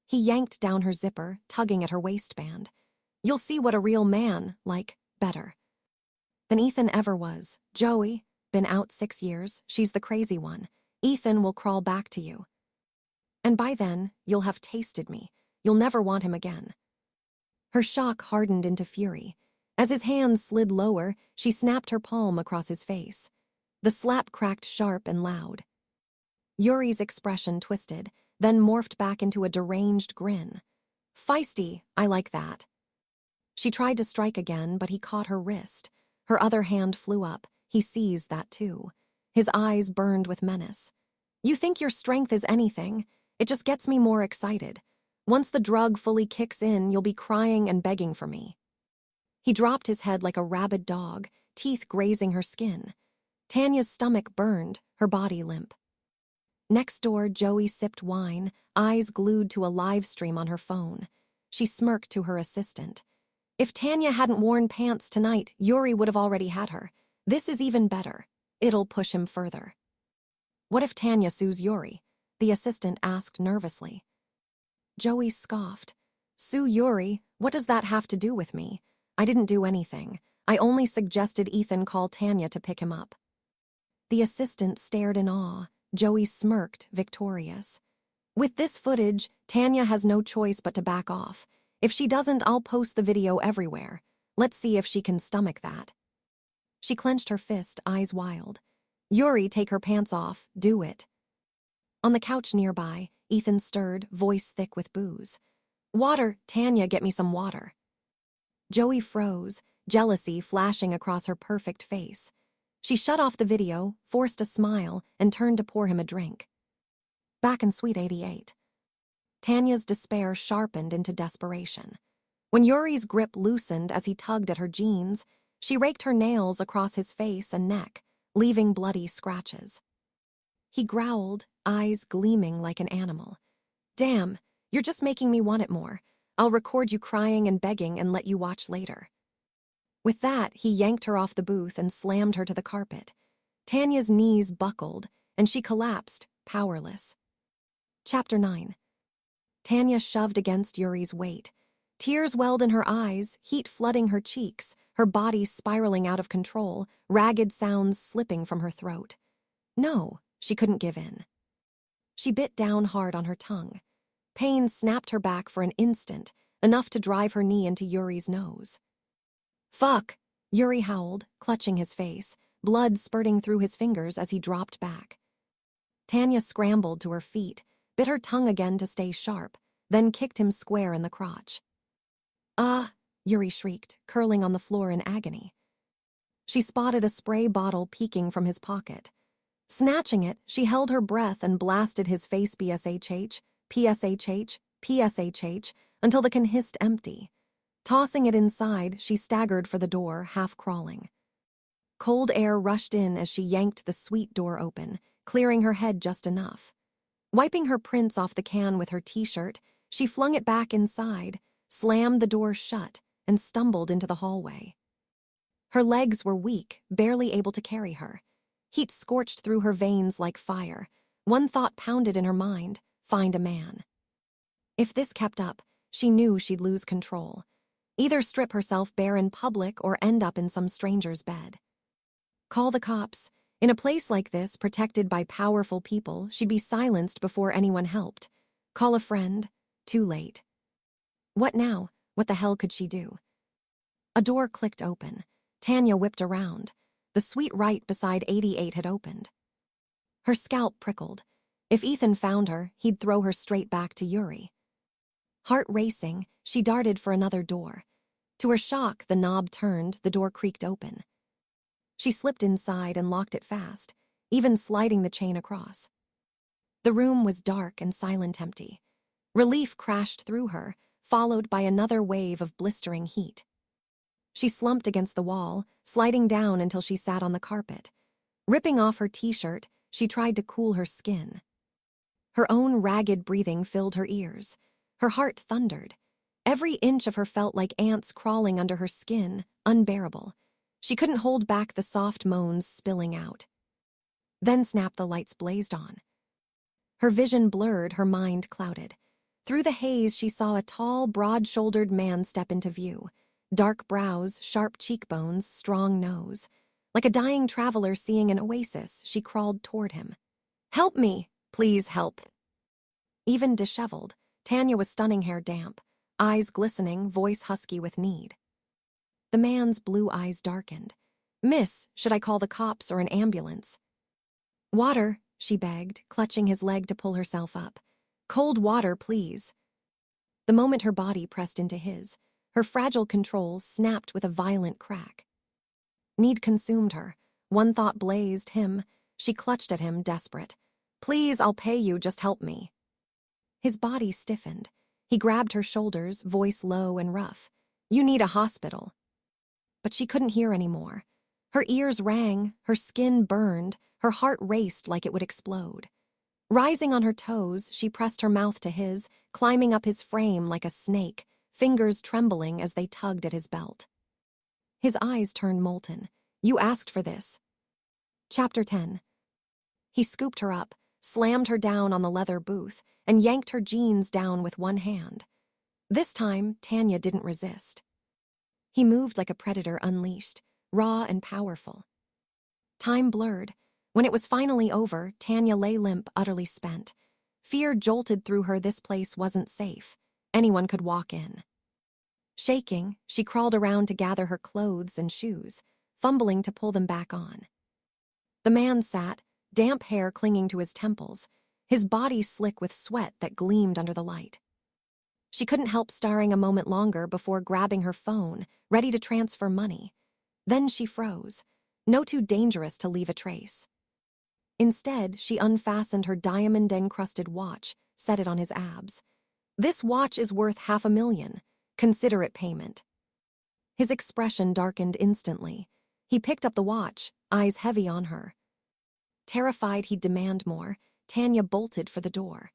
He yanked down her zipper, tugging at her waistband. You'll see what a real man, like, better than Ethan ever was. Joey, been out 6 years, she's the crazy one. Ethan will crawl back to you. And by then, you'll have tasted me. You'll never want him again. Her shock hardened into fury. As his hands slid lower, she snapped her palm across his face. The slap cracked sharp and loud. Yuri's expression twisted, then morphed back into a deranged grin. Feisty, I like that. She tried to strike again, but he caught her wrist. Her other hand flew up. He seized that too. His eyes burned with menace. You think your strength is anything? It just gets me more excited. Once the drug fully kicks in, you'll be crying and begging for me. He dropped his head like a rabid dog, teeth grazing her skin. Tanya's stomach burned, her body limp. Next door, Joey sipped wine, eyes glued to a live stream on her phone. She smirked to her assistant. If Tanya hadn't worn pants tonight, Yuri would have already had her. This is even better. It'll push him further. What if Tanya sues Yuri? The assistant asked nervously. Joey scoffed. Sue Yuri? What does that have to do with me? I didn't do anything. I only suggested Ethan call Tanya to pick him up. The assistant stared in awe. Joey smirked, victorious. With this footage, Tanya has no choice but to back off. If she doesn't, I'll post the video everywhere. Let's see if she can stomach that. She clenched her fist, eyes wild. Yuri, take her pants off. Do it. On the couch nearby, Ethan stirred, voice thick with booze. Water, Tanya, get me some water. Joey froze, jealousy flashing across her perfect face. She shut off the video, forced a smile, and turned to pour him a drink. Back in Suite 88. Tanya's despair sharpened into desperation. When Yuri's grip loosened as he tugged at her jeans, she raked her nails across his face and neck, leaving bloody scratches. He growled, eyes gleaming like an animal. Damn, you're just making me want it more. I'll record you crying and begging and let you watch later. With that, he yanked her off the booth and slammed her to the carpet. Tanya's knees buckled, and she collapsed, powerless. Chapter 9. Tanya shoved against Yuri's weight. Tears welled in her eyes, heat flooding her cheeks, her body spiraling out of control, ragged sounds slipping from her throat. No, she couldn't give in. She bit down hard on her tongue. Pain snapped her back for an instant, enough to drive her knee into Yuri's nose. Fuck, Yuri howled, clutching his face, blood spurting through his fingers as he dropped back. Tanya scrambled to her feet, bit her tongue again to stay sharp, then kicked him square in the crotch. Ah, Yuri shrieked, curling on the floor in agony. She spotted a spray bottle peeking from his pocket. Snatching it, she held her breath and blasted his face PSHH, PSHH, PSHH, until the can hissed empty. Tossing it inside, she staggered for the door, half crawling. Cold air rushed in as she yanked the suite door open, clearing her head just enough. Wiping her prints off the can with her t-shirt, she flung it back inside, slammed the door shut, and stumbled into the hallway. Her legs were weak, barely able to carry her. Heat scorched through her veins like fire. One thought pounded in her mind: find a man. If this kept up, she knew she'd lose control. Either strip herself bare in public or end up in some stranger's bed. Call the cops. In a place like this, protected by powerful people, she'd be silenced before anyone helped. Call a friend. Too late. What now? What the hell could she do? A door clicked open. Tanya whipped around. The suite right beside 88 had opened. Her scalp prickled. If Ethan found her, he'd throw her straight back to Yuri. Heart racing, she darted for another door. To her shock, the knob turned, the door creaked open. She slipped inside and locked it fast. even sliding the chain across. The room was dark and silent, empty. Relief crashed through her, followed by another wave of blistering heat. She slumped against the wall, sliding down until she sat on the carpet. Ripping off her t-shirt, she tried to cool her skin. Her own ragged breathing filled her ears. Her heart thundered. Every inch of her felt like ants crawling under her skin, unbearable. She couldn't hold back the soft moans spilling out. Then the lights blazed on. Her vision blurred, her mind clouded. Through the haze, she saw a tall, broad-shouldered man step into view. Dark brows, sharp cheekbones, strong nose. Like a dying traveler seeing an oasis, she crawled toward him. "Help me! Please help!" Even disheveled, Tanya was stunning, hair damp, eyes glistening, voice husky with need. The man's blue eyes darkened. "Miss, should I call the cops or an ambulance?" "Water," she begged, clutching his leg to pull herself up. "Cold water, please." The moment her body pressed into his, her fragile control snapped with a violent crack. Need consumed her. One thought blazed him. She clutched at him, desperate. "Please, I'll pay you, just help me." His body stiffened. He grabbed her shoulders, voice low and rough. "You need a hospital." But she couldn't hear anymore. Her ears rang, her skin burned, her heart raced like it would explode. Rising on her toes, she pressed her mouth to his, climbing up his frame like a snake, fingers trembling as they tugged at his belt. His eyes turned molten. "You asked for this." Chapter 10. He scooped her up, slammed her down on the leather booth, and yanked her jeans down with one hand. This time, Tanya didn't resist. He moved like a predator unleashed, raw and powerful. Time blurred. When it was finally over, Tanya lay limp, utterly spent. Fear jolted through her. This place wasn't safe. Anyone could walk in. Shaking, she crawled around to gather her clothes and shoes, fumbling to pull them back on. The man sat, damp hair clinging to his temples, his body slick with sweat that gleamed under the light. She couldn't help staring a moment longer before grabbing her phone, ready to transfer money. Then she froze, no too dangerous to leave a trace. Instead, she unfastened her diamond-encrusted watch, set it on his abs. "This watch is worth $500,000. Consider it payment." His expression darkened instantly. He picked up the watch, eyes heavy on her. Terrified he'd demand more, Tanya bolted for the door.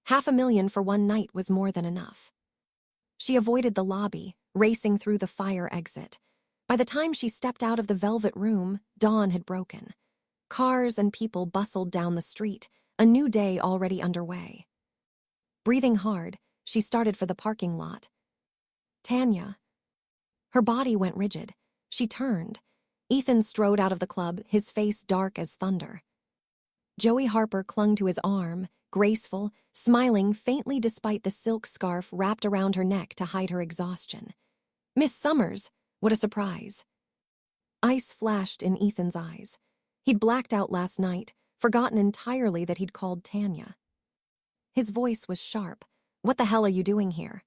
$500,000 for one night was more than enough. She avoided the lobby, racing through the fire exit. By the time she stepped out of the velvet room, dawn had broken. Cars and people bustled down the street, a new day already underway. Breathing hard, she started for the parking lot. "Tanya." Her body went rigid. She turned. Ethan strode out of the club, his face dark as thunder. Joey Harper clung to his arm, graceful, smiling faintly despite the silk scarf wrapped around her neck to hide her exhaustion. "Miss Summers, what a surprise." Ice flashed in Ethan's eyes. He'd blacked out last night, forgotten entirely that he'd called Tanya. His voice was sharp. "What the hell are you doing here?"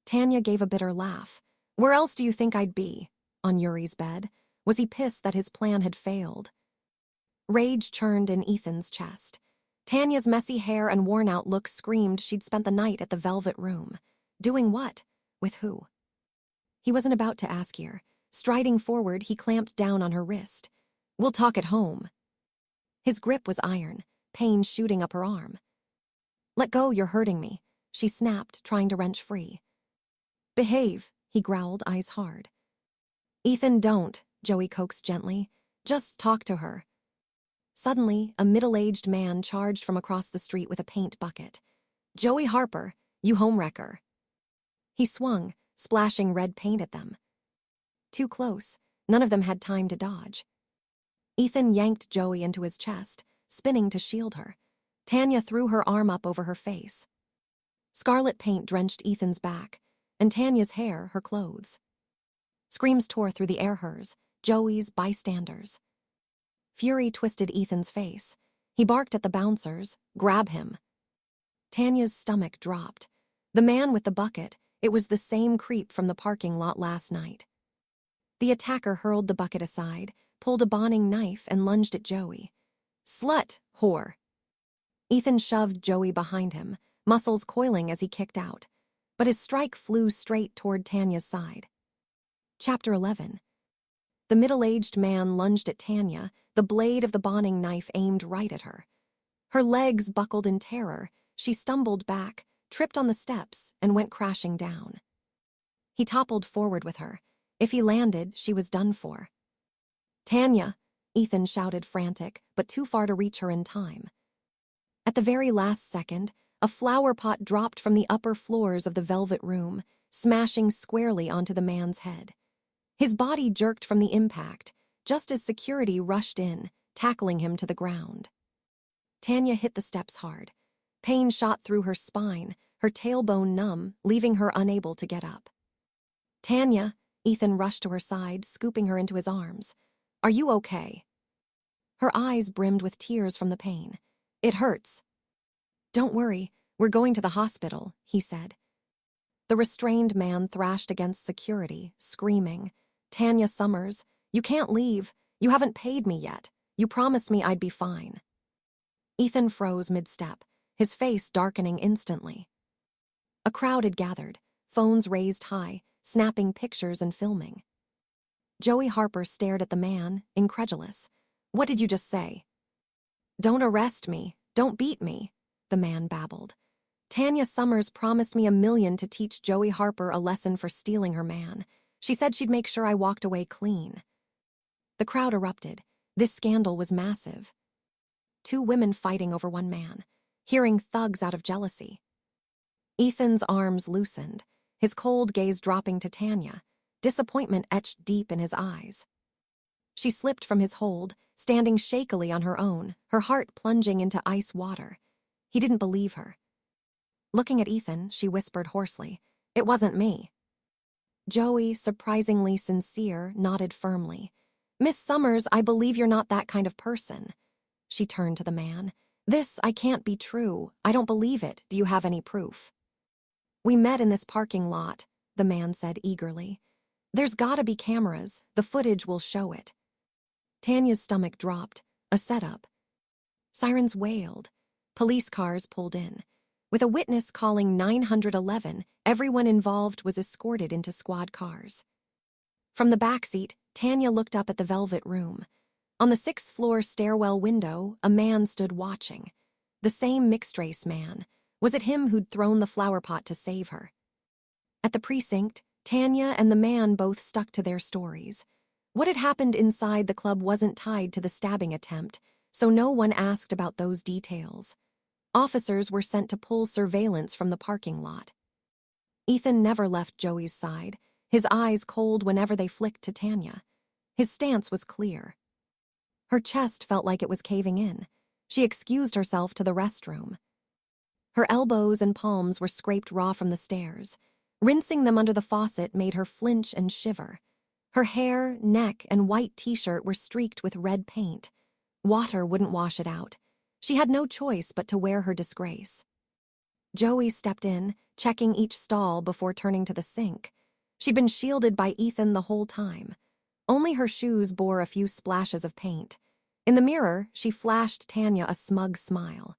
Tanya gave a bitter laugh. "Where else do you think I'd be? On Yuri's bed?" Was he pissed that his plan had failed? Rage churned in Ethan's chest. Tanya's messy hair and worn-out look screamed she'd spent the night at the velvet room. Doing what? With who? He wasn't about to ask here. Striding forward, he clamped down on her wrist. "We'll talk at home." His grip was iron, pain shooting up her arm. "Let go, you're hurting me," she snapped, trying to wrench free. "Behave," he growled, eyes hard. "Ethan, don't," Joey coaxed gently. "Just talk to her." Suddenly, a middle-aged man charged from across the street with a paint bucket. "Joey Harper, you homewrecker." He swung, splashing red paint at them. Too close, none of them had time to dodge. Ethan yanked Joey into his chest, spinning to shield her. Tanya threw her arm up over her face. Scarlet paint drenched Ethan's back, and Tanya's hair, her clothes. Screams tore through the air, hers, Joey's, bystanders. Fury twisted Ethan's face. He barked at the bouncers, "Grab him." Tanya's stomach dropped. The man with the bucket, it was the same creep from the parking lot last night. The attacker hurled the bucket aside, pulled a boning knife, and lunged at Joey. Slut, whore. Ethan shoved Joey behind him, muscles coiling as he kicked out. But his strike flew straight toward Tanya's side. Chapter 11. The middle-aged man lunged at Tanya, the blade of the boning knife aimed right at her. Her legs buckled in terror. She stumbled back, tripped on the steps, and went crashing down. He toppled forward with her. If he landed, she was done for. Tanya! Ethan shouted, frantic, but too far to reach her in time. At the very last second, a flower pot dropped from the upper floors of the velvet room, smashing squarely onto the man's head. His body jerked from the impact, just as security rushed in, tackling him to the ground. Tanya hit the steps hard. Pain shot through her spine, her tailbone numb, leaving her unable to get up. Tanya! Ethan rushed to her side, scooping her into his arms. Are you okay? Her eyes brimmed with tears from the pain. It hurts. Don't worry, we're going to the hospital, he said. The restrained man thrashed against security, screaming, Tanya Summers, you can't leave. You haven't paid me yet. You promised me I'd be fine. Ethan froze mid-step, his face darkening instantly. A crowd had gathered, phones raised high, snapping pictures and filming. Joey Harper stared at the man, incredulous. What did you just say? Don't arrest me. Don't beat me, the man babbled. Tanya Summers promised me $1 million to teach Joey Harper a lesson for stealing her man. She said she'd make sure I walked away clean. The crowd erupted. This scandal was massive. 2 women fighting over one man, hearing thugs out of jealousy. Ethan's arms loosened, his cold gaze dropping to Tanya, disappointment etched deep in his eyes. She slipped from his hold, standing shakily on her own, her heart plunging into ice water. He didn't believe her. Looking at Ethan, she whispered hoarsely, It wasn't me. Joey, surprisingly sincere, nodded firmly. Miss Summers, I believe you're not that kind of person. She turned to the man. This, I can't be true. I don't believe it. Do you have any proof? We met in this parking lot, the man said eagerly. There's gotta be cameras. The footage will show it. Tanya's stomach dropped. A setup. Sirens wailed. Police cars pulled in. With a witness calling 911, everyone involved was escorted into squad cars. From the backseat, Tanya looked up at the velvet room. On the 6th-floor stairwell window, a man stood watching. The same mixed-race man. Was it him who'd thrown the flower pot to save her? At the precinct, Tanya and the man both stuck to their stories. What had happened inside the club wasn't tied to the stabbing attempt, so no one asked about those details. Officers were sent to pull surveillance from the parking lot. Ethan never left Joey's side, his eyes cold whenever they flicked to Tanya. His stance was clear. Her chest felt like it was caving in. She excused herself to the restroom. Her elbows and palms were scraped raw from the stairs. Rinsing them under the faucet made her flinch and shiver. Her hair, neck, and white t-shirt were streaked with red paint. Water wouldn't wash it out. She had no choice but to wear her disgrace. Joey stepped in, checking each stall before turning to the sink. She'd been shielded by Ethan the whole time. Only her shoes bore a few splashes of paint. In the mirror, she flashed Tanya a smug smile.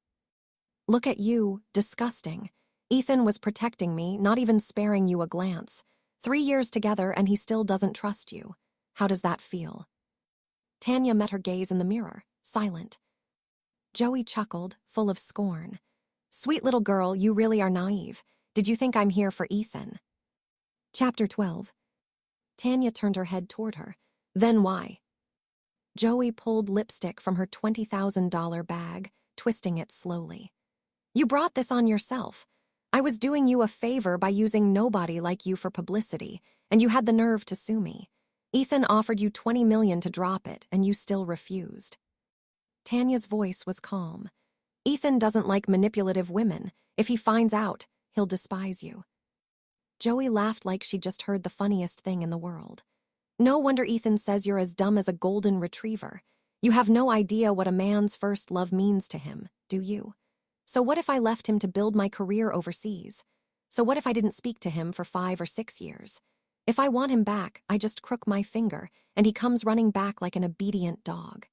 Look at you, disgusting. Ethan was protecting me, not even sparing you a glance. 3 years together and he still doesn't trust you. How does that feel? Tanya met her gaze in the mirror, silent. Joey chuckled, full of scorn. Sweet little girl, you really are naive. Did you think I'm here for Ethan? Chapter 12. Tanya turned her head toward her. Then why? Joey pulled lipstick from her $20,000 bag, twisting it slowly. You brought this on yourself. I was doing you a favor by using nobody like you for publicity, and you had the nerve to sue me. Ethan offered you $20 million to drop it, and you still refused. Tanya's voice was calm. Ethan doesn't like manipulative women. If he finds out, he'll despise you. Joey laughed like she'd just heard the funniest thing in the world. No wonder Ethan says you're as dumb as a golden retriever. You have no idea what a man's first love means to him, do you? So what if I left him to build my career overseas? So what if I didn't speak to him for 5 or 6 years? If I want him back, I just crook my finger, and he comes running back like an obedient dog.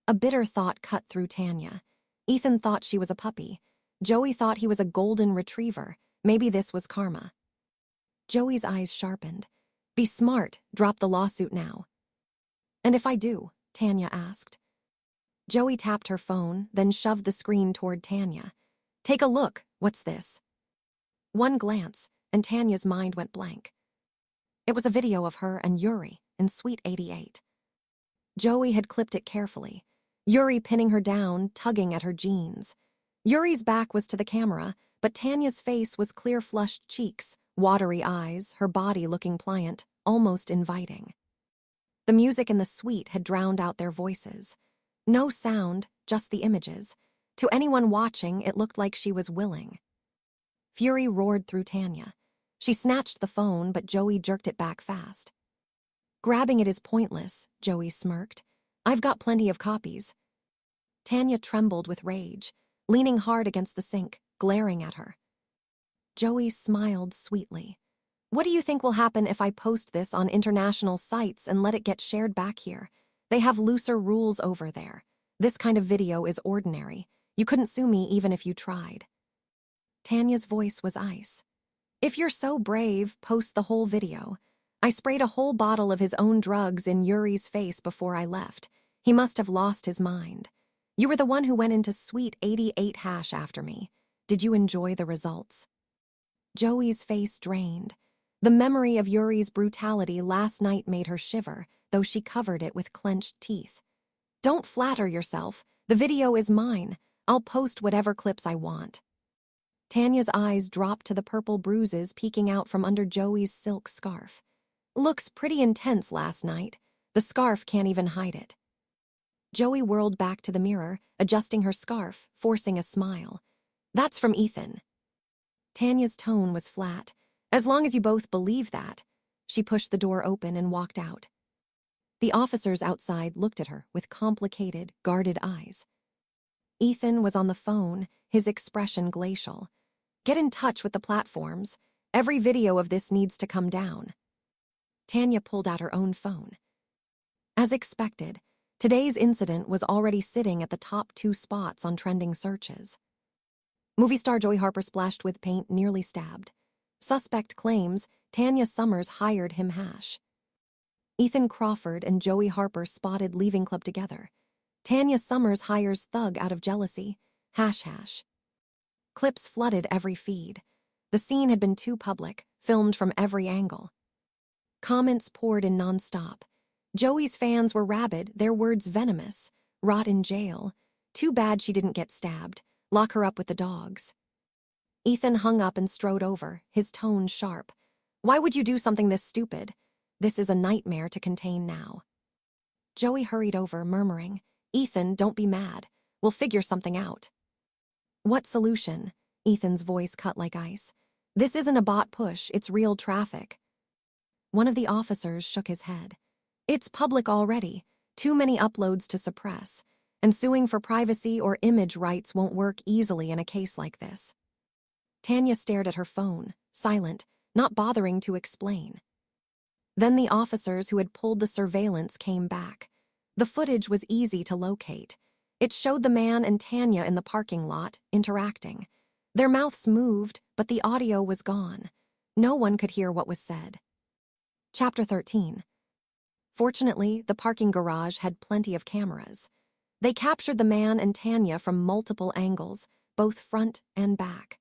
A bitter thought cut through Tanya. Ethan thought she was a puppy. Joey thought he was a golden retriever. Maybe this was karma. Joey's eyes sharpened. Be smart, drop the lawsuit now. And if I do? Tanya asked. Joey tapped her phone, then shoved the screen toward Tanya. Take a look, what's this? One glance, and Tanya's mind went blank. It was a video of her and Yuri in Suite 88. Joey had clipped it carefully. Yuri pinning her down, tugging at her jeans. Yuri's back was to the camera, but Tanya's face was clear flushed cheeks, watery eyes, her body looking pliant, almost inviting. The music in the suite had drowned out their voices. No sound, just the images. To anyone watching, it looked like she was willing. Fury roared through Tanya. She snatched the phone, but Joey jerked it back fast. Grabbing it is pointless, Joey smirked. I've got plenty of copies. Tanya trembled with rage, leaning hard against the sink, glaring at her. Joey smiled sweetly. What do you think will happen if I post this on international sites and let it get shared back here? They have looser rules over there. This kind of video is ordinary. You couldn't sue me even if you tried. Tanya's voice was ice. If you're so brave, post the whole video. I sprayed a whole bottle of his own drugs in Yuri's face before I left. He must have lost his mind. You were the one who went into Suite 88 hash after me. Did you enjoy the results? Joey's face drained. The memory of Yuri's brutality last night made her shiver, though she covered it with clenched teeth. Don't flatter yourself. The video is mine. I'll post whatever clips I want. Tanya's eyes dropped to the purple bruises peeking out from under Joey's silk scarf. Looks pretty intense last night. The scarf can't even hide it. Joey whirled back to the mirror, adjusting her scarf, forcing a smile. That's from Ethan. Tanya's tone was flat. As long as you both believe that. She pushed the door open and walked out. The officers outside looked at her with complicated, guarded eyes. Ethan was on the phone, his expression glacial. Get in touch with the platforms. Every video of this needs to come down. Tanya pulled out her own phone. As expected, today's incident was already sitting at the top 2 spots on trending searches. Movie star Joey Harper splashed with paint, nearly stabbed. Suspect claims Tanya Summers hired him hash. Ethan Crawford and Joey Harper spotted leaving club together. Tanya Summers hires thug out of jealousy. Hash hash. Clips flooded every feed. The scene had been too public, filmed from every angle. Comments poured in nonstop. Joey's fans were rabid, their words venomous. Rot in jail. Too bad she didn't get stabbed. Lock her up with the dogs. Ethan hung up and strode over, his tone sharp. Why would you do something this stupid? This is a nightmare to contain now. Joey hurried over, murmuring, Ethan, don't be mad. We'll figure something out. What solution? Ethan's voice cut like ice. This isn't a bot push, it's real traffic. One of the officers shook his head. It's public already. Too many uploads to suppress. And suing for privacy or image rights won't work easily in a case like this. Tanya stared at her phone, silent, not bothering to explain. Then the officers who had pulled the surveillance came back. The footage was easy to locate. It showed the man and Tanya in the parking lot, interacting. Their mouths moved, but the audio was gone. No one could hear what was said. Chapter 13. Fortunately, the parking garage had plenty of cameras. They captured the man and Tanya from multiple angles, both front and back.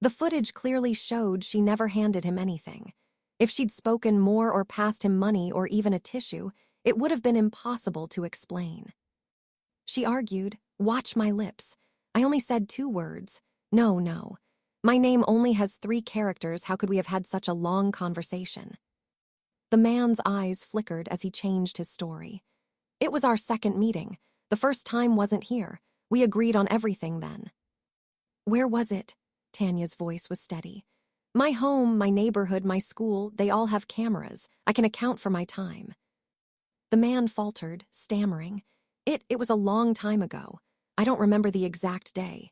The footage clearly showed she never handed him anything. If she'd spoken more or passed him money or even a tissue, it would have been impossible to explain. She argued, watch my lips. I only said 2 words. No. My name only has 3 characters. How could we have had such a long conversation? The man's eyes flickered as he changed his story. It was our second meeting. The first time wasn't here. We agreed on everything then. Where was it? Tanya's voice was steady. My home, my neighborhood, my school, they all have cameras. I can account for my time. The man faltered, stammering. It was a long time ago. I don't remember the exact day.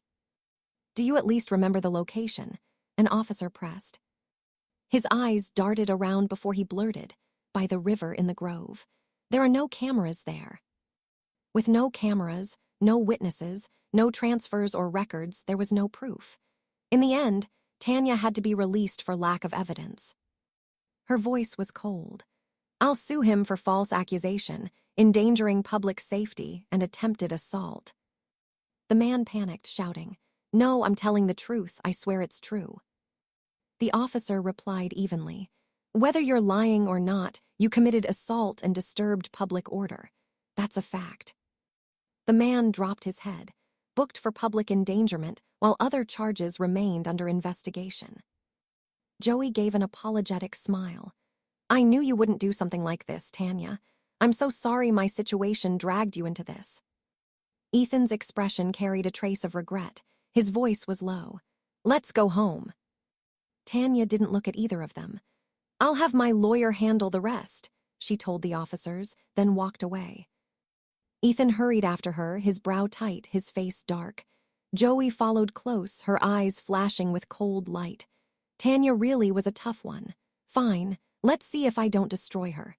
Do you at least remember the location? An officer pressed. His eyes darted around before he blurted, by the river in the grove. There are no cameras there. With no cameras, no witnesses, no transfers or records, there was no proof. In the end, Tanya had to be released for lack of evidence. Her voice was cold. I'll sue him for false accusation, endangering public safety, and attempted assault. The man panicked, shouting, "No, I'm telling the truth. I swear it's true." The officer replied evenly, "Whether you're lying or not, you committed assault and disturbed public order. That's a fact." The man dropped his head, booked for public endangerment, while other charges remained under investigation. Joey gave an apologetic smile. "I knew you wouldn't do something like this, Tanya. I'm so sorry my situation dragged you into this." Ethan's expression carried a trace of regret. His voice was low. "Let's go home." Tanya didn't look at either of them. "I'll have my lawyer handle the rest," she told the officers, then walked away. Ethan hurried after her, his brow tight, his face dark. Joey followed close, her eyes flashing with cold light. Tanya really was a tough one. "Fine, let's see if I don't destroy her."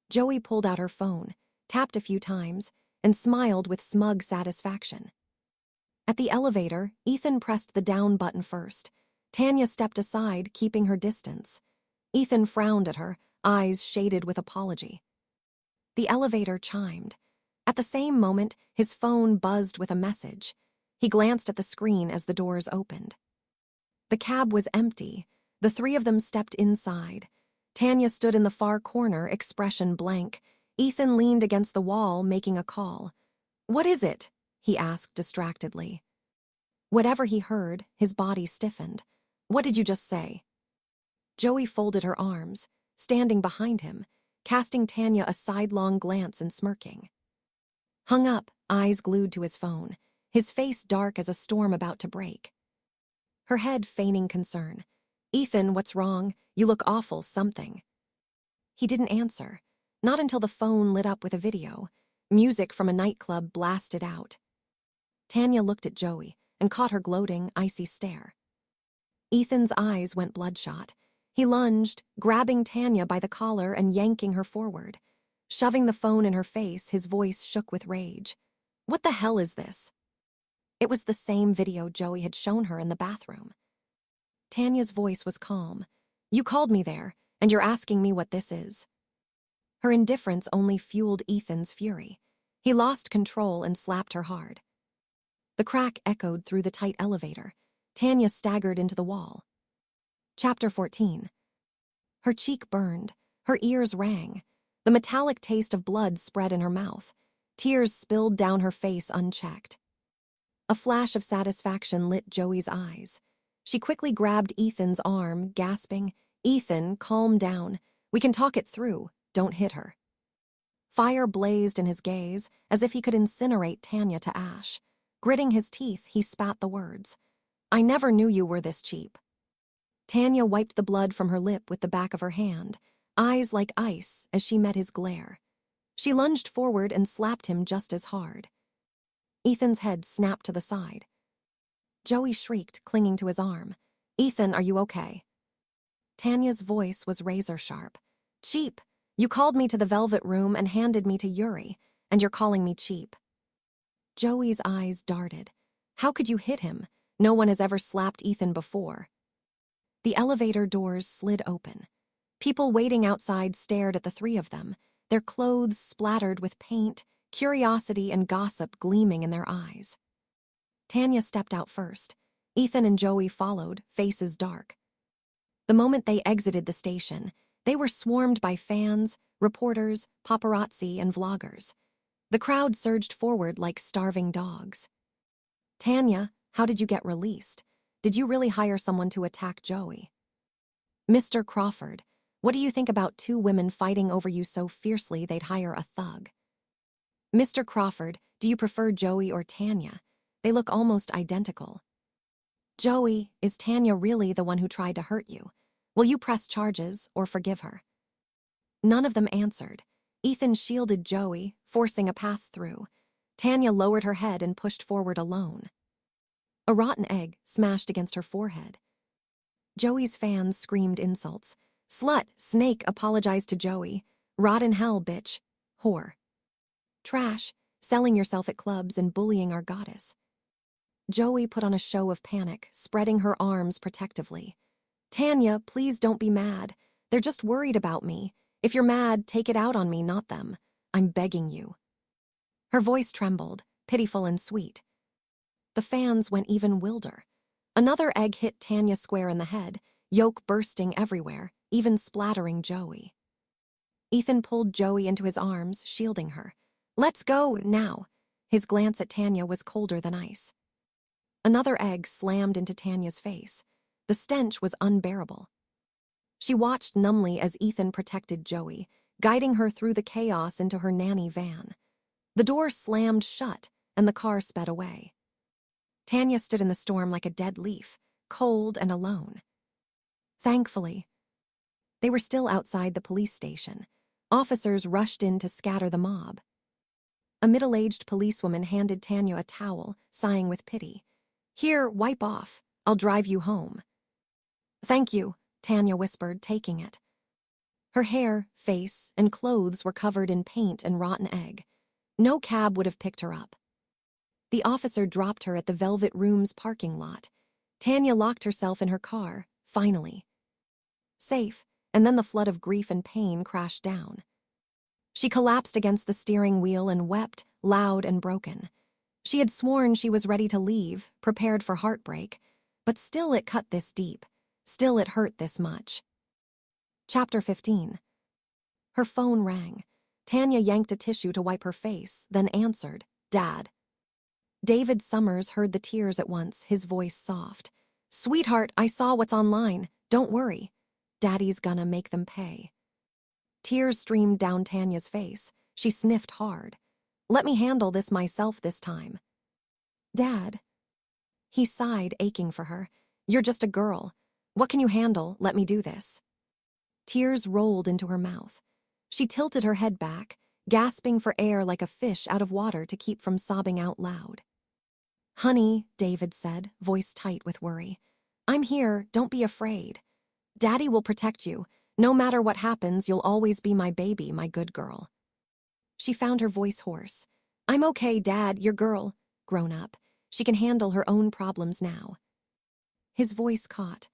Joey pulled out her phone, tapped a few times, and smiled with smug satisfaction. At the elevator, Ethan pressed the down button first. Tanya stepped aside, keeping her distance. Ethan frowned at her, eyes shaded with apology. The elevator chimed. At the same moment, his phone buzzed with a message. He glanced at the screen as the doors opened. The cab was empty. The three of them stepped inside. Tanya stood in the far corner, expression blank. Ethan leaned against the wall, making a call. "What is it?" he asked distractedly. Whatever he heard, his body stiffened. "What did you just say?" Joey folded her arms, standing behind him, casting Tanya a sidelong glance and smirking. Hung up, eyes glued to his phone, his face dark as a storm about to break. Her head feigning concern. "Ethan, what's wrong? You look awful, something." He didn't answer, not until the phone lit up with a video. Music from a nightclub blasted out. Tanya looked at Joey and caught her gloating, icy stare. Ethan's eyes went bloodshot. He lunged, grabbing Tanya by the collar and yanking her forward. Shoving the phone in her face, his voice shook with rage. "What the hell is this?" It was the same video Joey had shown her in the bathroom. Tanya's voice was calm. "You called me there, and you're asking me what this is." Her indifference only fueled Ethan's fury. He lost control and slapped her hard. The crack echoed through the tight elevator. Tanya staggered into the wall. Chapter 14. Her cheek burned. Her ears rang. The metallic taste of blood spread in her mouth. Tears spilled down her face unchecked. A flash of satisfaction lit Joey's eyes. She quickly grabbed Ethan's arm, gasping, "Ethan, calm down. We can talk it through. Don't hit her." Fire blazed in his gaze, as if he could incinerate Tanya to ash. Gritting his teeth, he spat the words. "I never knew you were this cheap." Tanya wiped the blood from her lip with the back of her hand, eyes like ice as she met his glare. She lunged forward and slapped him just as hard. Ethan's head snapped to the side. Joey shrieked, clinging to his arm. "Ethan, are you okay?" Tanya's voice was razor-sharp. "Cheap. You called me to the Velvet Room and handed me to Yuri, and you're calling me cheap." Joey's eyes darted. "How could you hit him? No one has ever slapped Ethan before." The elevator doors slid open. People waiting outside stared at the three of them, their clothes splattered with paint, curiosity and gossip gleaming in their eyes. Tanya stepped out first. Ethan and Joey followed, faces dark. The moment they exited the station, they were swarmed by fans, reporters, paparazzi, and vloggers. The crowd surged forward like starving dogs. "Tanya, how did you get released? Did you really hire someone to attack Joey?" "Mr. Crawford, what do you think about two women fighting over you so fiercely they'd hire a thug?" "Mr. Crawford, do you prefer Joey or Tanya? They look almost identical." "Joey, is Tanya really the one who tried to hurt you? Will you press charges or forgive her?" None of them answered. Ethan shielded Joey, forcing a path through. Tanya lowered her head and pushed forward alone. A rotten egg smashed against her forehead. Joey's fans screamed insults. "Slut, snake," apologized to Joey. "Rot in hell, bitch. Whore." "Trash, selling yourself at clubs and bullying our goddess." Joey put on a show of panic, spreading her arms protectively. "Tanya, please don't be mad. They're just worried about me. If you're mad, take it out on me, not them. I'm begging you." Her voice trembled, pitiful and sweet. The fans went even wilder. Another egg hit Tanya square in the head, yolk bursting everywhere, even splattering Joey. Ethan pulled Joey into his arms, shielding her. "Let's go, now." His glance at Tanya was colder than ice. Another egg slammed into Tanya's face. The stench was unbearable. She watched numbly as Ethan protected Joey, guiding her through the chaos into her nanny van. The door slammed shut, and the car sped away. Tanya stood in the storm like a dead leaf, cold and alone. Thankfully, they were still outside the police station. Officers rushed in to scatter the mob. A middle-aged policewoman handed Tanya a towel, sighing with pity. "Here, wipe off. I'll drive you home." "Thank you," Tanya whispered, taking it. Her hair, face, and clothes were covered in paint and rotten egg. No cab would have picked her up. The officer dropped her at the Velvet Room's parking lot. Tanya locked herself in her car, finally. Safe, and then the flood of grief and pain crashed down. She collapsed against the steering wheel and wept, loud and broken. She had sworn she was ready to leave, prepared for heartbreak, but still it cut this deep. Still it hurt this much. Chapter 15. Her phone rang. Tanya yanked a tissue to wipe her face, then answered, "Dad." David Summers heard the tears at once, his voice soft. "Sweetheart, I saw what's online. Don't worry. Daddy's gonna make them pay." Tears streamed down Tanya's face. She sniffed hard. "Let me handle this myself this time." "Dad." He sighed, aching for her. "You're just a girl. What can you handle? Let me do this." Tears rolled into her mouth. She tilted her head back, gasping for air like a fish out of water to keep from sobbing out loud. "Honey," David said, voice tight with worry. "I'm here, don't be afraid. Daddy will protect you. No matter what happens, you'll always be my baby, my good girl." She found her voice hoarse. "I'm okay, Dad, your girl. Grown up. She can handle her own problems now." His voice caught.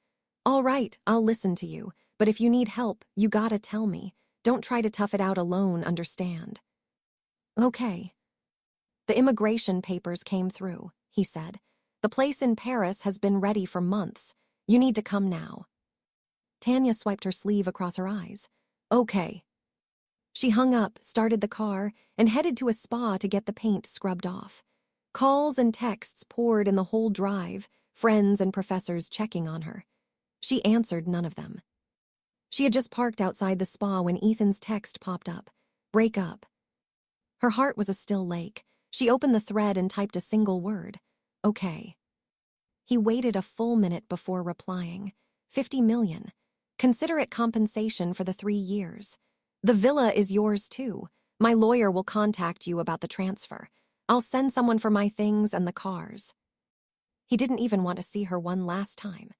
"All right, I'll listen to you, but if you need help, you gotta tell me. Don't try to tough it out alone, understand?" "Okay." "The immigration papers came through," he said. "The place in Paris has been ready for months. You need to come now." Tanya swiped her sleeve across her eyes. "Okay." She hung up, started the car, and headed to a spa to get the paint scrubbed off. Calls and texts poured in the whole drive, friends and professors checking on her. She answered none of them. She had just parked outside the spa when Ethan's text popped up. "Break up." Her heart was a still lake. She opened the thread and typed a single word. "Okay." He waited a full minute before replying. 50 million. Consider it compensation for the 3 years. The villa is yours too. My lawyer will contact you about the transfer. I'll send someone for my things and the cars. He didn't even want to see her one last time.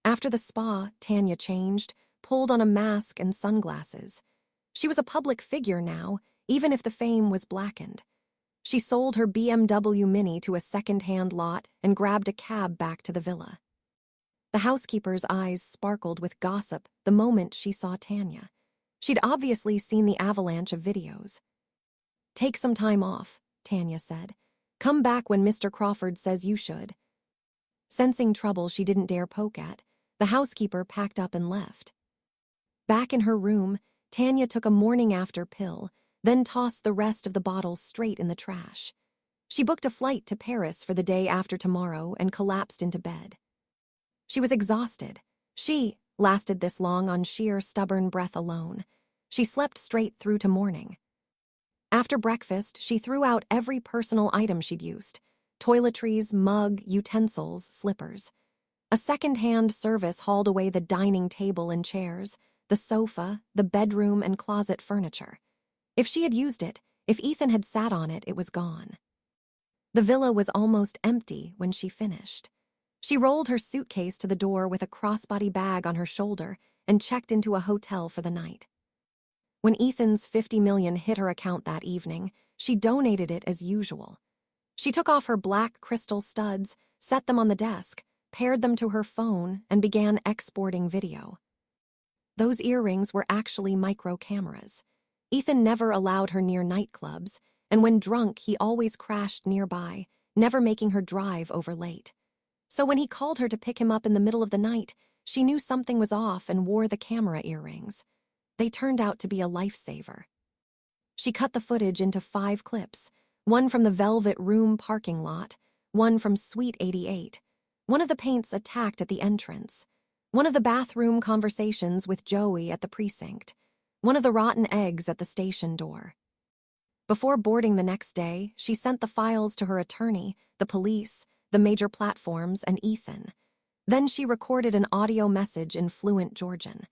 After the spa, Tanya changed, pulled on a mask and sunglasses. She was a public figure now, even if the fame was blackened. She sold her BMW Mini to a second-hand lot and grabbed a cab back to the villa. The housekeeper's eyes sparkled with gossip the moment she saw Tanya. She'd obviously seen the avalanche of videos. "Take some time off," Tanya said. "Come back when Mr. Crawford says you should." Sensing trouble she didn't dare poke at, the housekeeper packed up and left. Back in her room, Tanya took a morning-after pill, then tossed the rest of the bottles straight in the trash. She booked a flight to Paris for the day after tomorrow and collapsed into bed. She was exhausted. She lasted this long on sheer stubborn breath alone. She slept straight through to morning. After breakfast, she threw out every personal item she'd used: toiletries, mug, utensils, slippers. A second-hand service hauled away the dining table and chairs, the sofa, the bedroom and closet furniture. If she had used it, if Ethan had sat on it, it was gone. The villa was almost empty when she finished. She rolled her suitcase to the door with a crossbody bag on her shoulder and checked into a hotel for the night. When Ethan's 50 million hit her account that evening, she donated it as usual. She took off her black crystal studs, set them on the desk, paired them to her phone, and began exporting video. Those earrings were actually micro cameras. Ethan never allowed her near nightclubs, and when drunk, he always crashed nearby, never making her drive over late. So when he called her to pick him up in the middle of the night, she knew something was off and wore the camera earrings. They turned out to be a lifesaver. She cut the footage into 5 clips, one from the Velvet Room parking lot, one from Suite 88, one of the paints attacked at the entrance, one of the bathroom conversations with Joey at the precinct, one of the rotten eggs at the station door. Before boarding the next day, she sent the files to her attorney, the police, the major platforms, and Ethan. Then she recorded an audio message in fluent Georgian.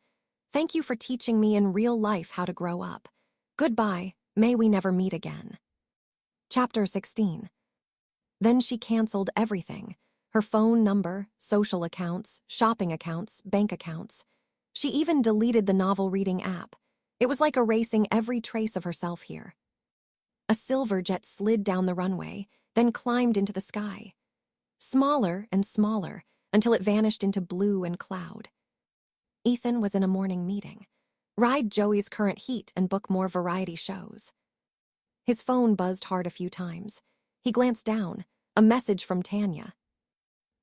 "Thank you for teaching me in real life how to grow up. Goodbye, may we never meet again." Chapter 16. Then she canceled everything. Her phone number, social accounts, shopping accounts, bank accounts. She even deleted the novel reading app. It was like erasing every trace of herself here. A silver jet slid down the runway, then climbed into the sky. Smaller and smaller, until it vanished into blue and cloud. Ethan was in a morning meeting. Ride Joey's current heat and book more variety shows. His phone buzzed hard a few times. He glanced down, a message from Tanya.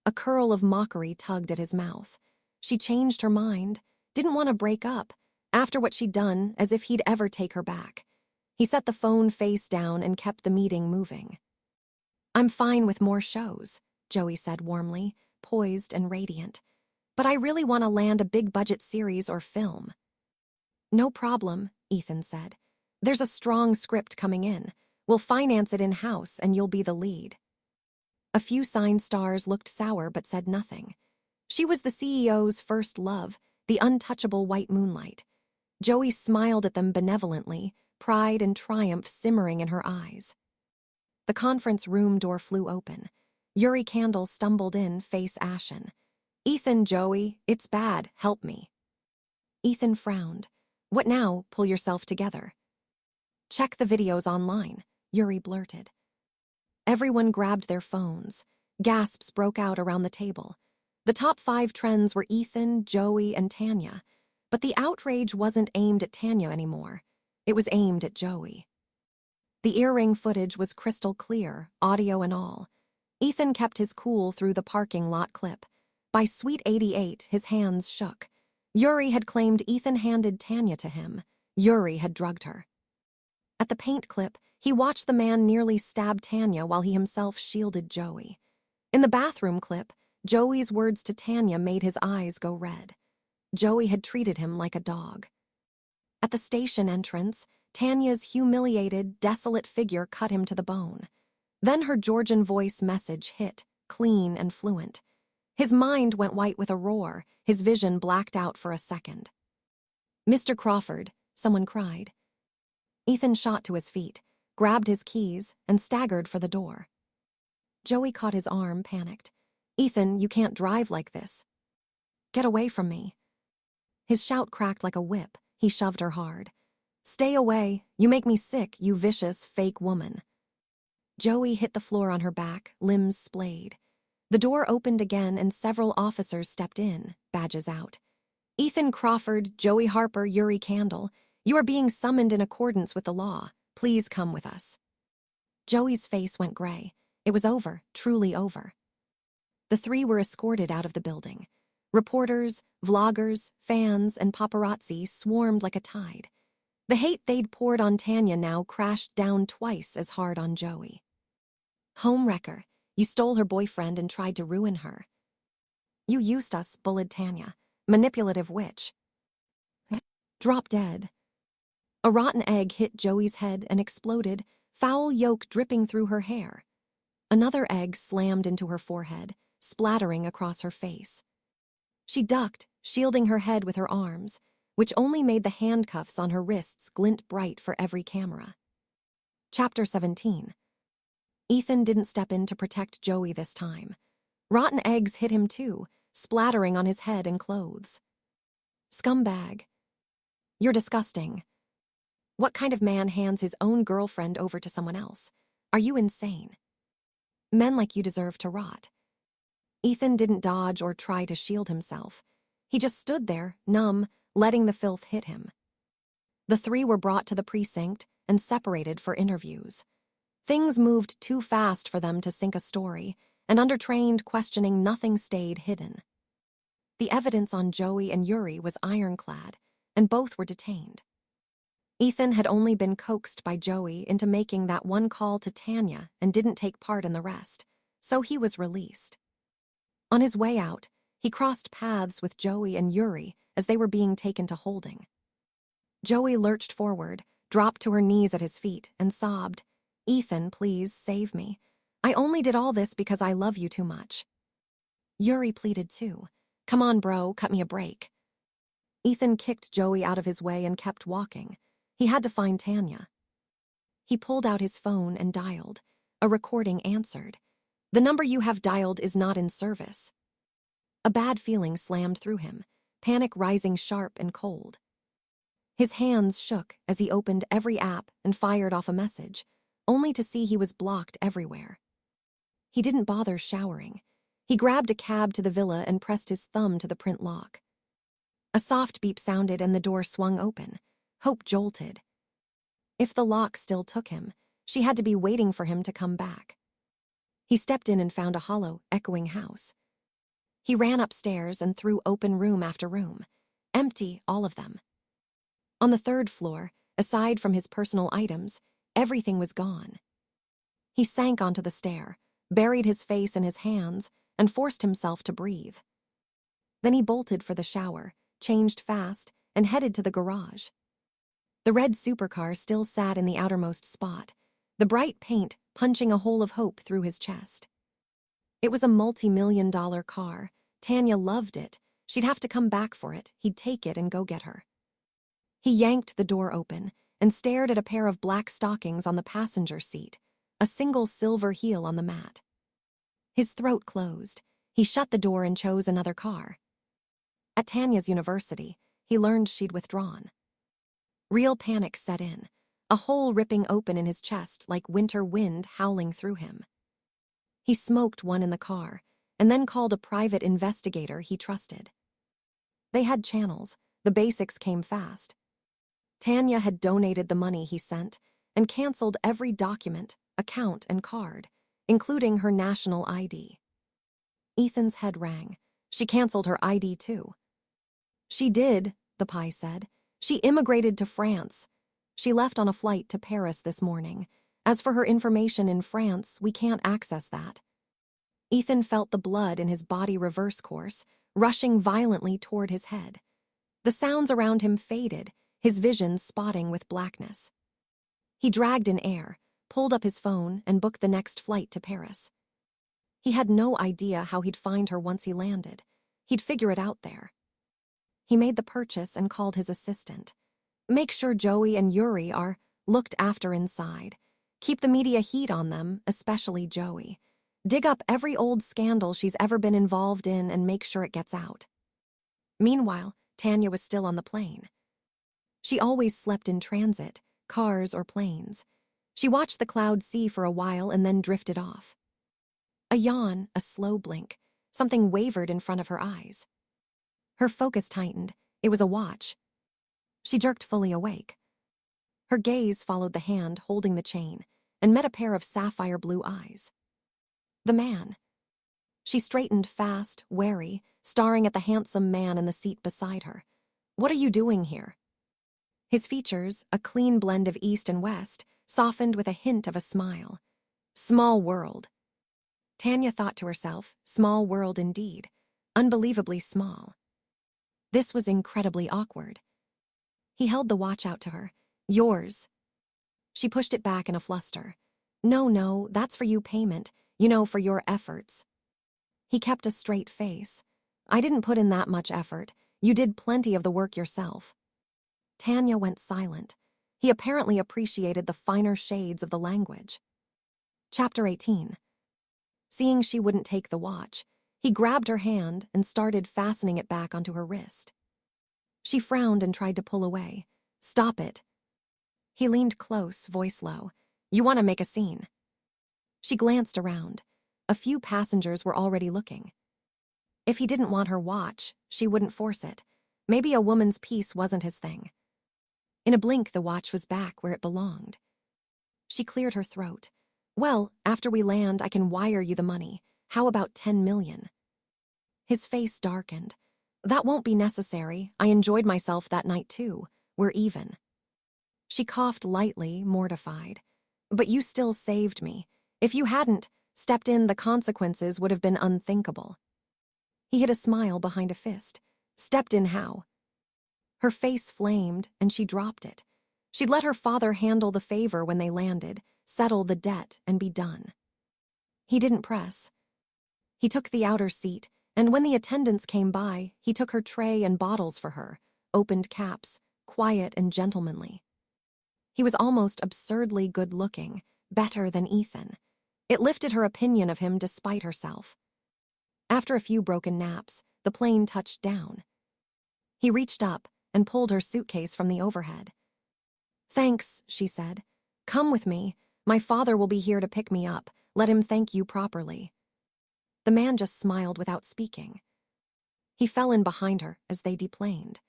A curl of mockery tugged at his mouth. She changed her mind, didn't want to break up, after what she'd done, as if he'd ever take her back. He set the phone face down and kept the meeting moving. "I'm fine with more shows," Joey said warmly, poised and radiant. "But I really want to land a big-budget series or film." "No problem," Ethan said. "There's a strong script coming in. We'll finance it in-house and you'll be the lead." A few signed stars looked sour but said nothing. She was the CEO's first love, the untouchable white moonlight. Joey smiled at them benevolently, pride and triumph simmering in her eyes. The conference room door flew open. Yuri Candle stumbled in, face ashen. "Ethan, Joey, it's bad, help me." Ethan frowned. "What now? Pull yourself together." "Check the videos online," Yuri blurted. Everyone grabbed their phones. Gasps broke out around the table. The top 5 trends were Ethan, Joey, and Tanya. But the outrage wasn't aimed at Tanya anymore. It was aimed at Joey. The earring footage was crystal clear, audio and all. Ethan kept his cool through the parking lot clip. By Suite 88, his hands shook. Yuri had claimed Ethan handed Tanya to him. Yuri had drugged her. At the paint clip, he watched the man nearly stab Tanya while he himself shielded Joey. In the bathroom clip, Joey's words to Tanya made his eyes go red. Joey had treated him like a dog. At the station entrance, Tanya's humiliated, desolate figure cut him to the bone. Then her Georgian voice message hit, clean and fluent. His mind went white with a roar, his vision blacked out for a second. "Mr. Crawford," someone cried. Ethan shot to his feet, grabbed his keys, and staggered for the door. Joey caught his arm, panicked. "Ethan, you can't drive like this." "Get away from me." His shout cracked like a whip. He shoved her hard. "Stay away. You make me sick, you vicious, fake woman." Joey hit the floor on her back, limbs splayed. The door opened again and several officers stepped in, badges out. "Ethan Crawford, Joey Harper, Yuri Candle, you are being summoned in accordance with the law. Please come with us." Joey's face went gray. It was over, truly over. The 3 were escorted out of the building. Reporters, vloggers, fans, and paparazzi swarmed like a tide. The hate they'd poured on Tanya now crashed down twice as hard on Joey. "Homewrecker, you stole her boyfriend and tried to ruin her." "You used us," bullied Tanya. "Manipulative witch." Drop dead. A rotten egg hit Joey's head and exploded, foul yolk dripping through her hair. Another egg slammed into her forehead, splattering across her face. She ducked, shielding her head with her arms, which only made the handcuffs on her wrists glint bright for every camera. Chapter 17. Ethan didn't step in to protect Joey this time. Rotten eggs hit him too, splattering on his head and clothes. "Scumbag. You're disgusting." What kind of man hands his own girlfriend over to someone else? Are you insane? Men like you deserve to rot. Ethan didn't dodge or try to shield himself. He just stood there, numb, letting the filth hit him. The three were brought to the precinct and separated for interviews. Things moved too fast for them to sink a story, and under trained questioning, nothing stayed hidden. The evidence on Joey and Yuri was ironclad, and both were detained. Ethan had only been coaxed by Joey into making that one call to Tanya and didn't take part in the rest, so he was released. On his way out, he crossed paths with Joey and Yuri as they were being taken to holding. Joey lurched forward, dropped to her knees at his feet, and sobbed, "Ethan, please, save me. I only did all this because I love you too much." Yuri pleaded too. "Come on, bro, cut me a break." Ethan kicked Joey out of his way and kept walking. He had to find Tanya. He pulled out his phone and dialed. A recording answered. "The number you have dialed is not in service." A bad feeling slammed through him, panic rising sharp and cold. His hands shook as he opened every app and fired off a message, only to see he was blocked everywhere. He didn't bother showering. He grabbed a cab to the villa and pressed his thumb to the print lock. A soft beep sounded and the door swung open. Hope jolted. If the lock still took him, she had to be waiting for him to come back. He stepped in and found a hollow, echoing house. He ran upstairs and through open room after room. Empty, all of them. On the third floor, aside from his personal items, everything was gone. He sank onto the stair, buried his face in his hands, and forced himself to breathe. Then he bolted for the shower, changed fast, and headed to the garage. The red supercar still sat in the outermost spot, the bright paint punching a hole of hope through his chest. It was a multi-million-dollar car. Tanya loved it. She'd have to come back for it. He'd take it and go get her. He yanked the door open and stared at a pair of black stockings on the passenger seat, a single silver heel on the mat. His throat closed. He shut the door and chose another car. At Tanya's university, he learned she'd withdrawn. Real panic set in, a hole ripping open in his chest like winter wind howling through him. He smoked one in the car, and then called a private investigator he trusted. They had channels. The basics came fast. Tanya had donated the money he sent and canceled every document, account, and card, including her national ID. Ethan's head rang. She canceled her ID too. "She did," the pie said. "She immigrated to France. She left on a flight to Paris this morning. As for her information in France, we can't access that." Ethan felt the blood in his body reverse course, rushing violently toward his head. The sounds around him faded, his vision spotting with blackness. He dragged in air, pulled up his phone, and booked the next flight to Paris. He had no idea how he'd find her once he landed. He'd figure it out there. He made the purchase and called his assistant. "Make sure Joey and Yuri are looked after inside. Keep the media heat on them, especially Joey. Dig up every old scandal she's ever been involved in and make sure it gets out." Meanwhile, Tanya was still on the plane. She always slept in transit, cars or planes. She watched the cloud sea for a while and then drifted off. A yawn, a slow blink. Something wavered in front of her eyes. Her focus tightened. It was a watch. She jerked fully awake. Her gaze followed the hand holding the chain and met a pair of sapphire blue eyes. The man. She straightened fast, wary, staring at the handsome man in the seat beside her. "What are you doing here?" His features, a clean blend of East and West, softened with a hint of a smile. "Small world." Tanya thought to herself, small world indeed. Unbelievably small. This was incredibly awkward. He held the watch out to her. "Yours." She pushed it back in a fluster. No, that's for you payment, for your efforts." He kept a straight face. "I didn't put in that much effort. You did plenty of the work yourself." Tanya went silent. He apparently appreciated the finer shades of the language. Chapter 18. Seeing she wouldn't take the watch, he grabbed her hand and started fastening it back onto her wrist. She frowned and tried to pull away. "Stop it." He leaned close, voice low. You want to make a scene? She glanced around. A few passengers were already looking. If he didn't want her watch, she wouldn't force it. Maybe a woman's peace wasn't his thing. In a blink, the watch was back where it belonged. She cleared her throat. Well, after we land, I can wire you the money. How about 10 million? His face darkened. That won't be necessary. I enjoyed myself that night too. We're even. She coughed lightly, mortified. But you still saved me. If you hadn't stepped in, the consequences would have been unthinkable. He hid a smile behind a fist. Stepped in how? Her face flamed, and she dropped it. She'd let her father handle the favor when they landed, settle the debt, and be done. He didn't press. He took the outer seat, and when the attendants came by, he took her tray and bottles for her, opened caps, quiet and gentlemanly. He was almost absurdly good-looking, better than Ethan. It lifted her opinion of him despite herself. After a few broken naps, the plane touched down. He reached up and pulled her suitcase from the overhead. Thanks, she said. Come with me. My father will be here to pick me up. Let him thank you properly. The man just smiled without speaking. He fell in behind her as they deplaned.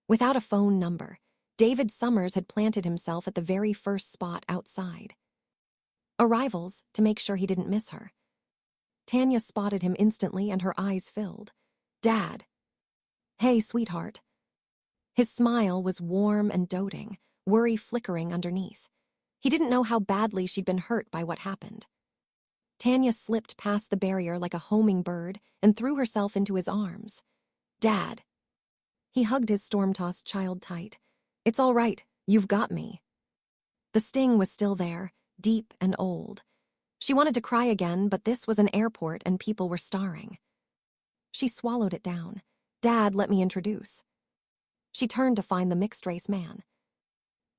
Without a phone number, David Summers had planted himself at the very first spot outside. Arrivals to make sure he didn't miss her. Tanya spotted him instantly and her eyes filled. Dad. Hey, sweetheart. His smile was warm and doting, worry flickering underneath. He didn't know how badly she'd been hurt by what happened. Tanya slipped past the barrier like a homing bird and threw herself into his arms. Dad. He hugged his storm-tossed child tight. It's all right, you've got me. The sting was still there, deep and old. She wanted to cry again, but this was an airport and people were starring. She swallowed it down. Dad, let me introduce. She turned to find the mixed-race man.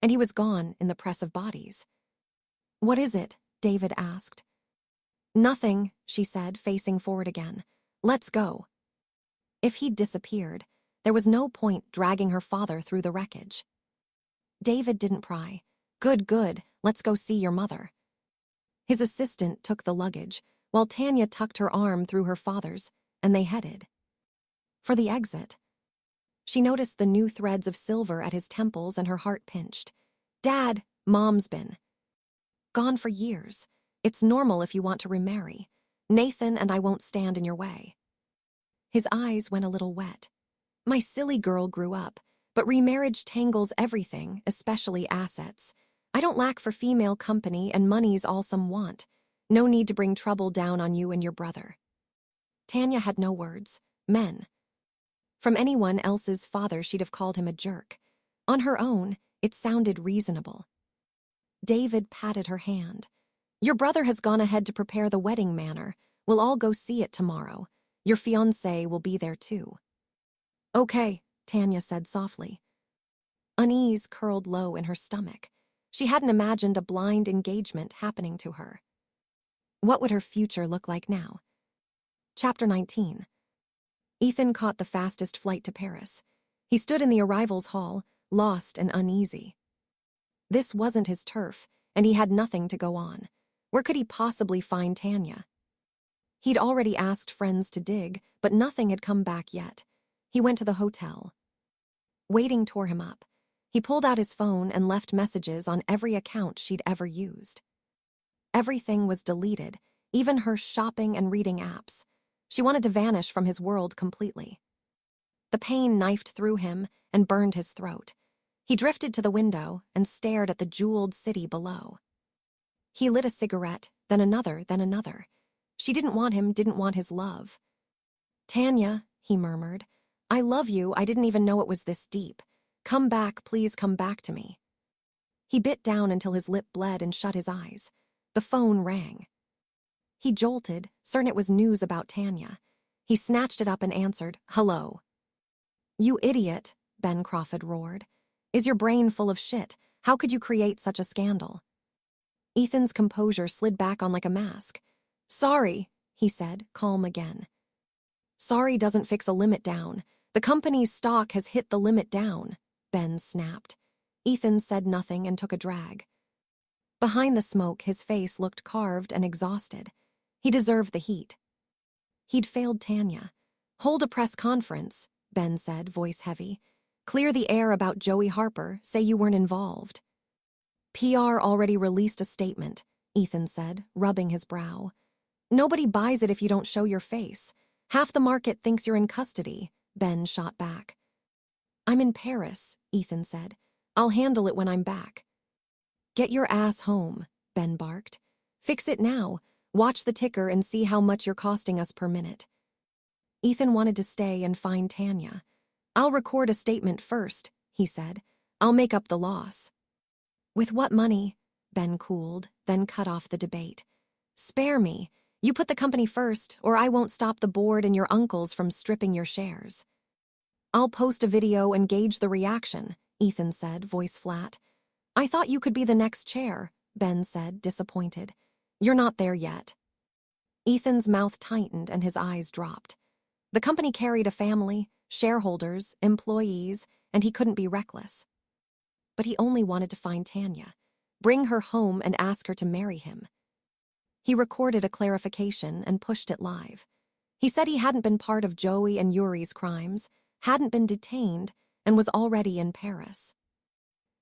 And he was gone in the press of bodies. What is it? David asked. Nothing, she said, facing forward again. Let's go. If he'd disappeared, there was no point dragging her father through the wreckage. David didn't pry. Good, let's go see your mother. His assistant took the luggage, while Tanya tucked her arm through her father's, and they headed for the exit. She noticed the new threads of silver at his temples and her heart pinched. Dad, Mom's been gone for years. It's normal if you want to remarry. Nathan and I won't stand in your way. His eyes went a little wet. My silly girl grew up, but remarriage tangles everything, especially assets. I don't lack for female company, and money's all some want. No need to bring trouble down on you and your brother. Tanya had no words. Men. From anyone else's father, she'd have called him a jerk. On her own, it sounded reasonable. David patted her hand. Your brother has gone ahead to prepare the wedding manor. We'll all go see it tomorrow. Your fiancé will be there too. Okay, Tanya said softly. Unease curled low in her stomach. She hadn't imagined a blind engagement happening to her. What would her future look like now? Chapter 19. Ethan caught the fastest flight to Paris. He stood in the arrivals hall, lost and uneasy. This wasn't his turf, and he had nothing to go on. Where could he possibly find Tanya? He'd already asked friends to dig, but nothing had come back yet. He went to the hotel. Waiting tore him up. He pulled out his phone and left messages on every account she'd ever used. Everything was deleted, even her shopping and reading apps. She wanted to vanish from his world completely. The pain knifed through him and burned his throat. He drifted to the window and stared at the jeweled city below. He lit a cigarette, then another, then another. She didn't want him, didn't want his love. Tanya, he murmured, I love you. I didn't even know it was this deep. Come back, please come back to me. He bit down until his lip bled and shut his eyes. The phone rang. He jolted, certain it was news about Tanya. He snatched it up and answered, Hello. You idiot, Ben Crawford roared. Is your brain full of shit? How could you create such a scandal? Ethan's composure slid back on like a mask. Sorry, he said, calm again. Sorry doesn't fix a limit down. The company's stock has hit the limit down, Ben snapped. Ethan said nothing and took a drag. Behind the smoke, his face looked carved and exhausted. He deserved the heat. He'd failed Tanya. "Hold a press conference," Ben said, voice heavy. "Clear the air about Joey Harper, say you weren't involved." "PR already released a statement," Ethan said, rubbing his brow. "Nobody buys it if you don't show your face. Half the market thinks you're in custody," Ben shot back. "I'm in Paris," Ethan said. "I'll handle it when I'm back." "Get your ass home," Ben barked. "Fix it now. Watch the ticker and see how much you're costing us per minute." Ethan wanted to stay and find Tanya. "I'll record a statement first," he said. "I'll make up the loss." "With what money?" Ben cooled, then cut off the debate. "Spare me. You put the company first, or I won't stop the board and your uncles from stripping your shares." "I'll post a video and gauge the reaction," Ethan said, voice flat. "I thought you could be the next chair," Ben said, disappointed. "You're not there yet." Ethan's mouth tightened and his eyes dropped. The company carried a family, shareholders, employees, and he couldn't be reckless. But he only wanted to find Tanya, bring her home and ask her to marry him. He recorded a clarification and pushed it live. He said he hadn't been part of Joey and Yuri's crimes, hadn't been detained, and was already in Paris.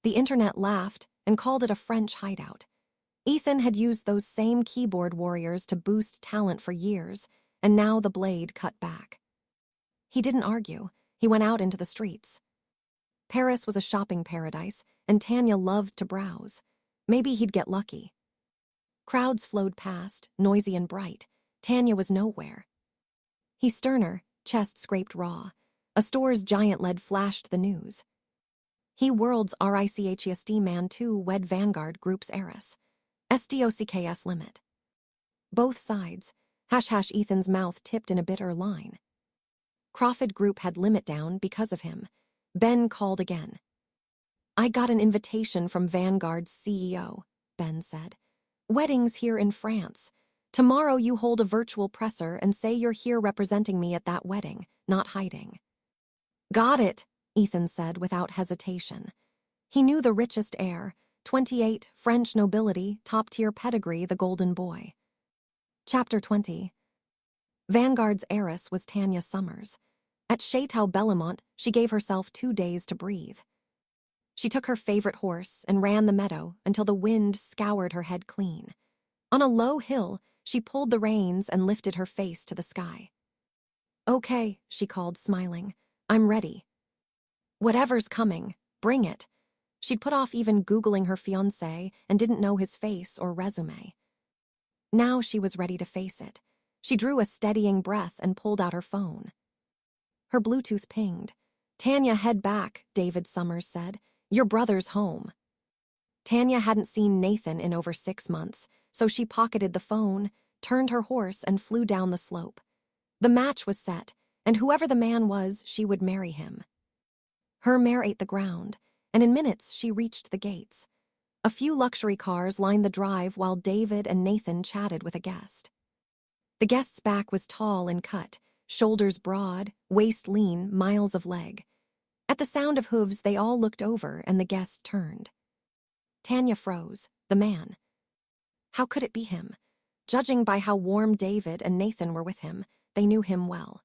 The internet laughed and called it a French hideout. Ethan had used those same keyboard warriors to boost talent for years, and now the blade cut back. He didn't argue. He went out into the streets. Paris was a shopping paradise, and Tanya loved to browse. Maybe he'd get lucky. Crowds flowed past, noisy and bright. Tanya was nowhere. He sterner, chest scraped raw. A store's giant lead flashed the news. He world's RICHESD man too wed Vanguard Group's heiress. SDOCKS limit. Both sides. # Ethan's mouth tipped in a bitter line. Crawford Group had limit down because of him. Ben called again. "I got an invitation from Vanguard's CEO," Ben said. "Weddings here in France. Tomorrow you hold a virtual presser and say you're here representing me at that wedding, not hiding." "Got it," Ethan said without hesitation. He knew the richest heir, 28, French nobility, top-tier pedigree, the golden boy. Chapter 20. Vanguard's heiress was Tanya Summers. At Chateau Bellamont, she gave herself 2 days to breathe. She took her favorite horse and ran the meadow until the wind scoured her head clean. On a low hill, she pulled the reins and lifted her face to the sky. "Okay," she called, smiling. "I'm ready." "Whatever's coming, bring it." She'd put off even Googling her fiancé and didn't know his face or resume. Now she was ready to face it. She drew a steadying breath and pulled out her phone. Her Bluetooth pinged. "Tanya, head back," David Summers said. "Your brother's home." Tanya hadn't seen Nathan in over 6 months, so she pocketed the phone, turned her horse, and flew down the slope. The match was set, and whoever the man was, she would marry him. Her mare ate the ground, and in minutes she reached the gates. A few luxury cars lined the drive while David and Nathan chatted with a guest. The guest's back was tall and cut, shoulders broad, waist lean, miles of leg. At the sound of hooves, they all looked over and the guest turned. Tanya froze. The man. How could it be him? Judging by how warm David and Nathan were with him, they knew him well.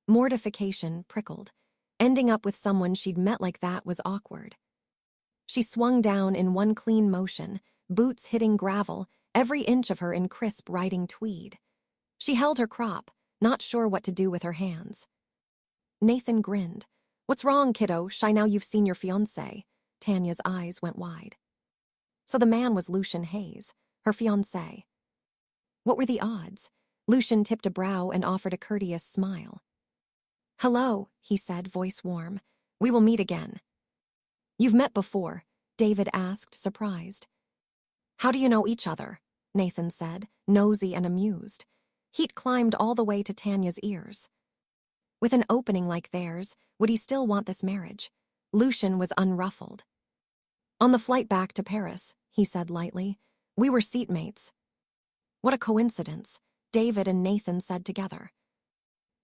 Mortification prickled. Ending up with someone she'd met like that was awkward. She swung down in one clean motion, boots hitting gravel, every inch of her in crisp riding tweed. She held her crop, not sure what to do with her hands. Nathan grinned. "What's wrong, kiddo? Shy now you've seen your fiancé." Tanya's eyes went wide. So the man was Lucian Hayes, her fiancé. What were the odds? Lucian tipped a brow and offered a courteous smile. "Hello," he said, voice warm. "We will meet again." "You've met before?" David asked, surprised. "How do you know each other?" Nathan said, nosy and amused. Heat climbed all the way to Tanya's ears. With an opening like theirs, would he still want this marriage? Lucian was unruffled. "On the flight back to Paris," he said lightly. "We were seatmates." "What a coincidence," David and Nathan said together.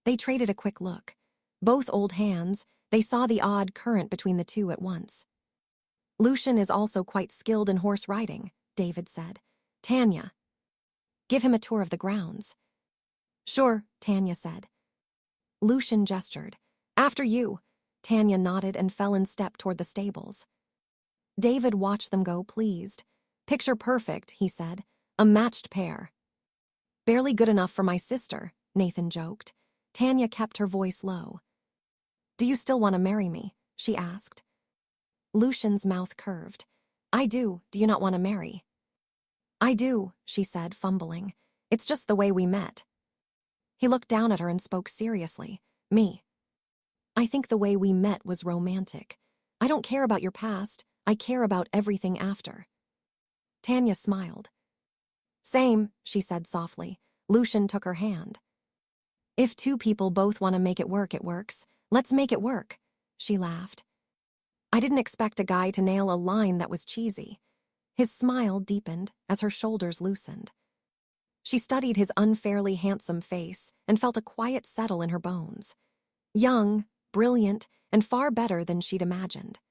They traded a quick look. Both old hands, they saw the odd current between the two at once. Lucian is also quite skilled in horse riding, David said. Tanya, give him a tour of the grounds. Sure, Tanya said. Lucian gestured. After you. Tanya nodded and fell in step toward the stables. David watched them go, pleased. Picture perfect, he said. A matched pair. Barely good enough for my sister, Nathan joked. Tanya kept her voice low. Do you still want to marry me? She asked. Lucian's mouth curved. I do. Do you not want to marry? I do, she said, fumbling. It's just the way we met. He looked down at her and spoke seriously. Me. I think the way we met was romantic. I don't care about your past. I care about everything after. Tanya smiled. Same, she said softly. Lucian took her hand. If two people both want to make it works. Let's make it work. She laughed. I didn't expect a guy to nail a line that was cheesy. His smile deepened as her shoulders loosened. She studied his unfairly handsome face and felt a quiet settle in her bones. Young, brilliant, and far better than she'd imagined.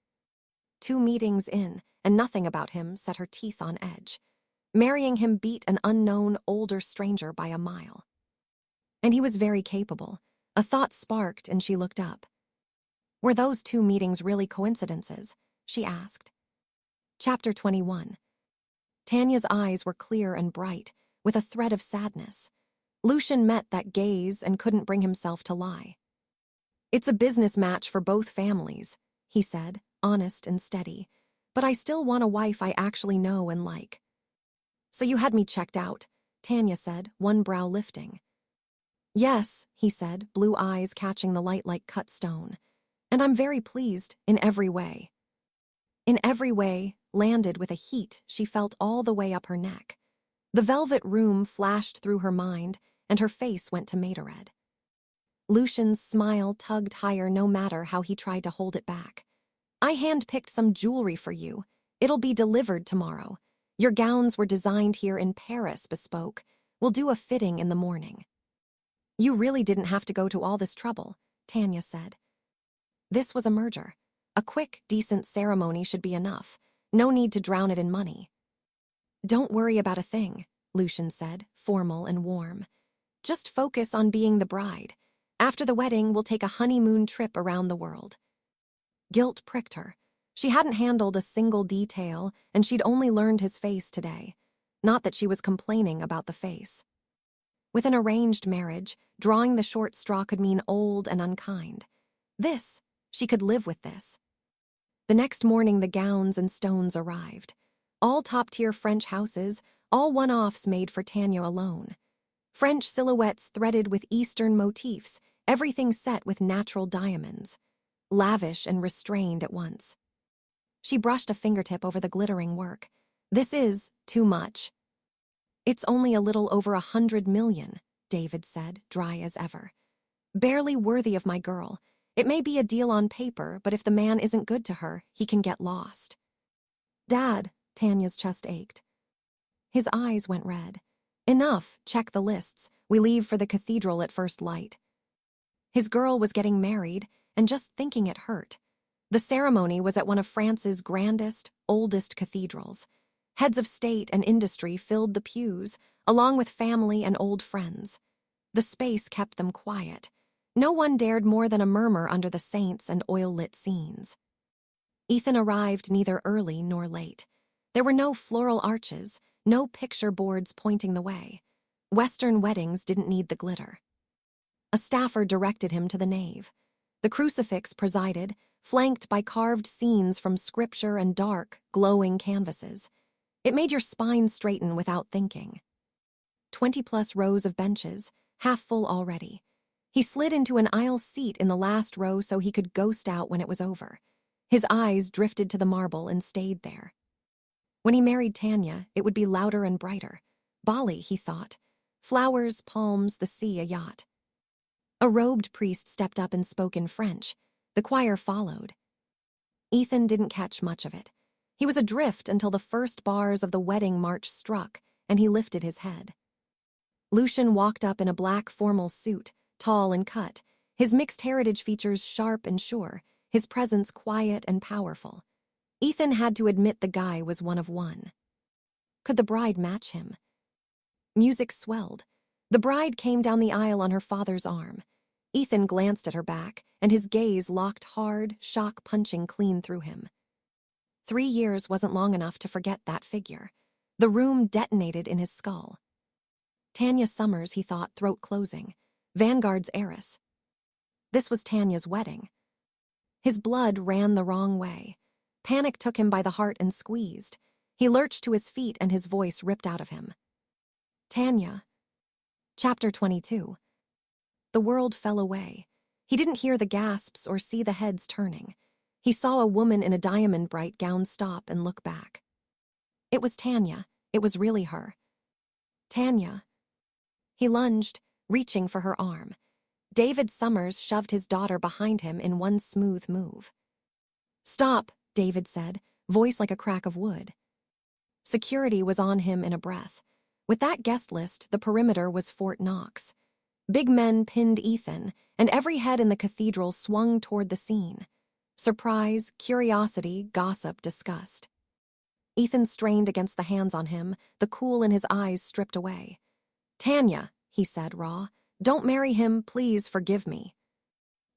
2 meetings in, and nothing about him set her teeth on edge. Marrying him beat an unknown, older stranger by a mile. And he was very capable. A thought sparked and she looked up. Were those 2 meetings really coincidences? She asked. Chapter 21. Tanya's eyes were clear and bright, with a thread of sadness. Lucian met that gaze and couldn't bring himself to lie. It's a business match for both families, he said, honest and steady, but I still want a wife I actually know and like. So you had me checked out, Tanya said, one brow lifting. Yes, he said, blue eyes catching the light like cut stone. And I'm very pleased in every way. In every way landed with a heat she felt all the way up her neck. The velvet room flashed through her mind, and her face went to Materred. Lucian's smile tugged higher no matter how he tried to hold it back. I hand-picked some jewelry for you. It'll be delivered tomorrow. Your gowns were designed here in Paris, bespoke. We'll do a fitting in the morning. You really didn't have to go to all this trouble, Tanya said. This was a merger. A quick, decent ceremony should be enough. No need to drown it in money. Don't worry about a thing, Lucian said, formal and warm. Just focus on being the bride. After the wedding, we'll take a honeymoon trip around the world. Guilt pricked her. She hadn't handled a single detail, and she'd only learned his face today. Not that she was complaining about the face. With an arranged marriage, drawing the short straw could mean old and unkind. She could live with this. The next morning the gowns and stones arrived. All top-tier French houses, all one-offs made for Tanya alone. French silhouettes threaded with Eastern motifs, everything set with natural diamonds. Lavish and restrained at once. She brushed a fingertip over the glittering work. This is too much. It's only a little over 100 million, David said, dry as ever. Barely worthy of my girl. It may be a deal on paper, but if the man isn't good to her, he can get lost. Dad, Tanya's chest ached. His eyes went red. Enough, check the lists. We leave for the cathedral at first light. His girl was getting married, and just thinking it hurt. The ceremony was at one of France's grandest, oldest cathedrals. Heads of state and industry filled the pews, along with family and old friends. The space kept them quiet. No one dared more than a murmur under the saints and oil-lit scenes. Ethan arrived neither early nor late. There were no floral arches, no picture boards pointing the way. Western weddings didn't need the glitter. A staffer directed him to the nave. The crucifix presided, flanked by carved scenes from scripture and dark, glowing canvases. It made your spine straighten without thinking. 20-plus rows of benches, half full already. He slid into an aisle seat in the last row so he could ghost out when it was over. His eyes drifted to the marble and stayed there. When he married Tanya, it would be louder and brighter. Bali, he thought. Flowers, palms, the sea, a yacht. A robed priest stepped up and spoke in French. The choir followed. Ethan didn't catch much of it. He was adrift until the first bars of the wedding march struck, and he lifted his head. Lucian walked up in a black formal suit, tall and cut, his mixed heritage features sharp and sure, his presence quiet and powerful. Ethan had to admit the guy was one of one. Could the bride match him? Music swelled. The bride came down the aisle on her father's arm. Ethan glanced at her back, and his gaze locked hard, shock punching clean through him. 3 years wasn't long enough to forget that figure. The room detonated in his skull. Tanya Summers, he thought, throat closing. Vanguard's heiress. This was Tanya's wedding. His blood ran the wrong way. Panic took him by the heart and squeezed. He lurched to his feet and his voice ripped out of him. Tanya. Chapter 22. The world fell away. He didn't hear the gasps or see the heads turning. He saw a woman in a diamond-bright gown stop and look back. It was Tanya. It was really her. Tanya. He lunged, reaching for her arm. David Summers shoved his daughter behind him in one smooth move. "Stop," David said, voice like a crack of wood. Security was on him in a breath. With that guest list, the perimeter was Fort Knox. Big men pinned Ethan, and every head in the cathedral swung toward the scene. Surprise, curiosity, gossip, disgust. Ethan strained against the hands on him, the cool in his eyes stripped away. "Tanya," he said, raw, "don't marry him, please forgive me."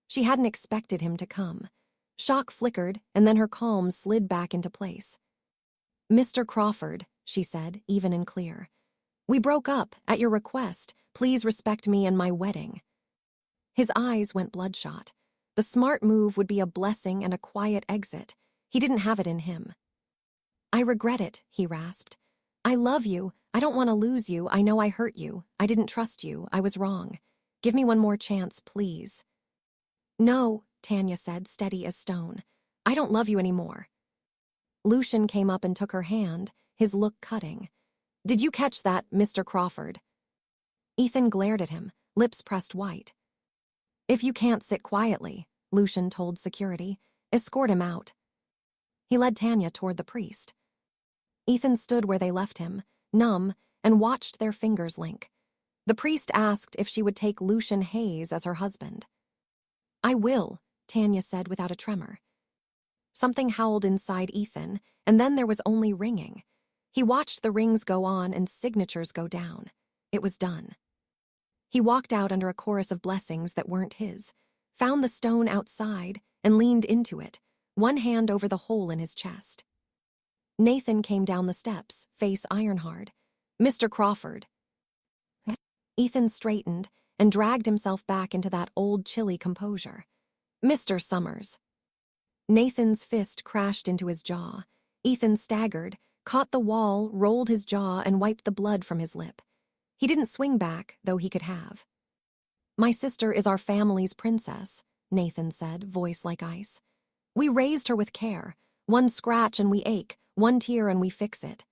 She hadn't expected him to come. Shock flickered, and then her calm slid back into place. "Mr. Crawford," she said, even and clear. "We broke up, at your request. Please respect me and my wedding." His eyes went bloodshot. The smart move would be a blessing and a quiet exit. He didn't have it in him. "I regret it," he rasped. "I love you. I don't want to lose you. I know I hurt you. I didn't trust you. I was wrong. Give me one more chance, please." "No," Tanya said, steady as stone. "I don't love you anymore." Lucian came up and took her hand, his look cutting. "Did you catch that, Mr. Crawford?" Ethan glared at him, lips pressed white. "If you can't sit quietly," Lucian told security, "escort him out." He led Tanya toward the priest. Ethan stood where they left him, numb, and watched their fingers link. The priest asked if she would take Lucian Hayes as her husband. "I will," Tanya said without a tremor. Something howled inside Ethan, and then there was only ringing. He watched the rings go on and signatures go down. It was done. He walked out under a chorus of blessings that weren't his, found the stone outside, and leaned into it, one hand over the hole in his chest. Nathan came down the steps, face iron-hard. "Mr. Crawford." Ethan straightened and dragged himself back into that old chilly composure. "Mr. Summers." Nathan's fist crashed into his jaw. Ethan staggered, caught the wall, rolled his jaw, and wiped the blood from his lip. He didn't swing back, though he could have. "My sister is our family's princess," Nathan said, voice like ice. "We raised her with care. One scratch and we ache, one tear and we fix it."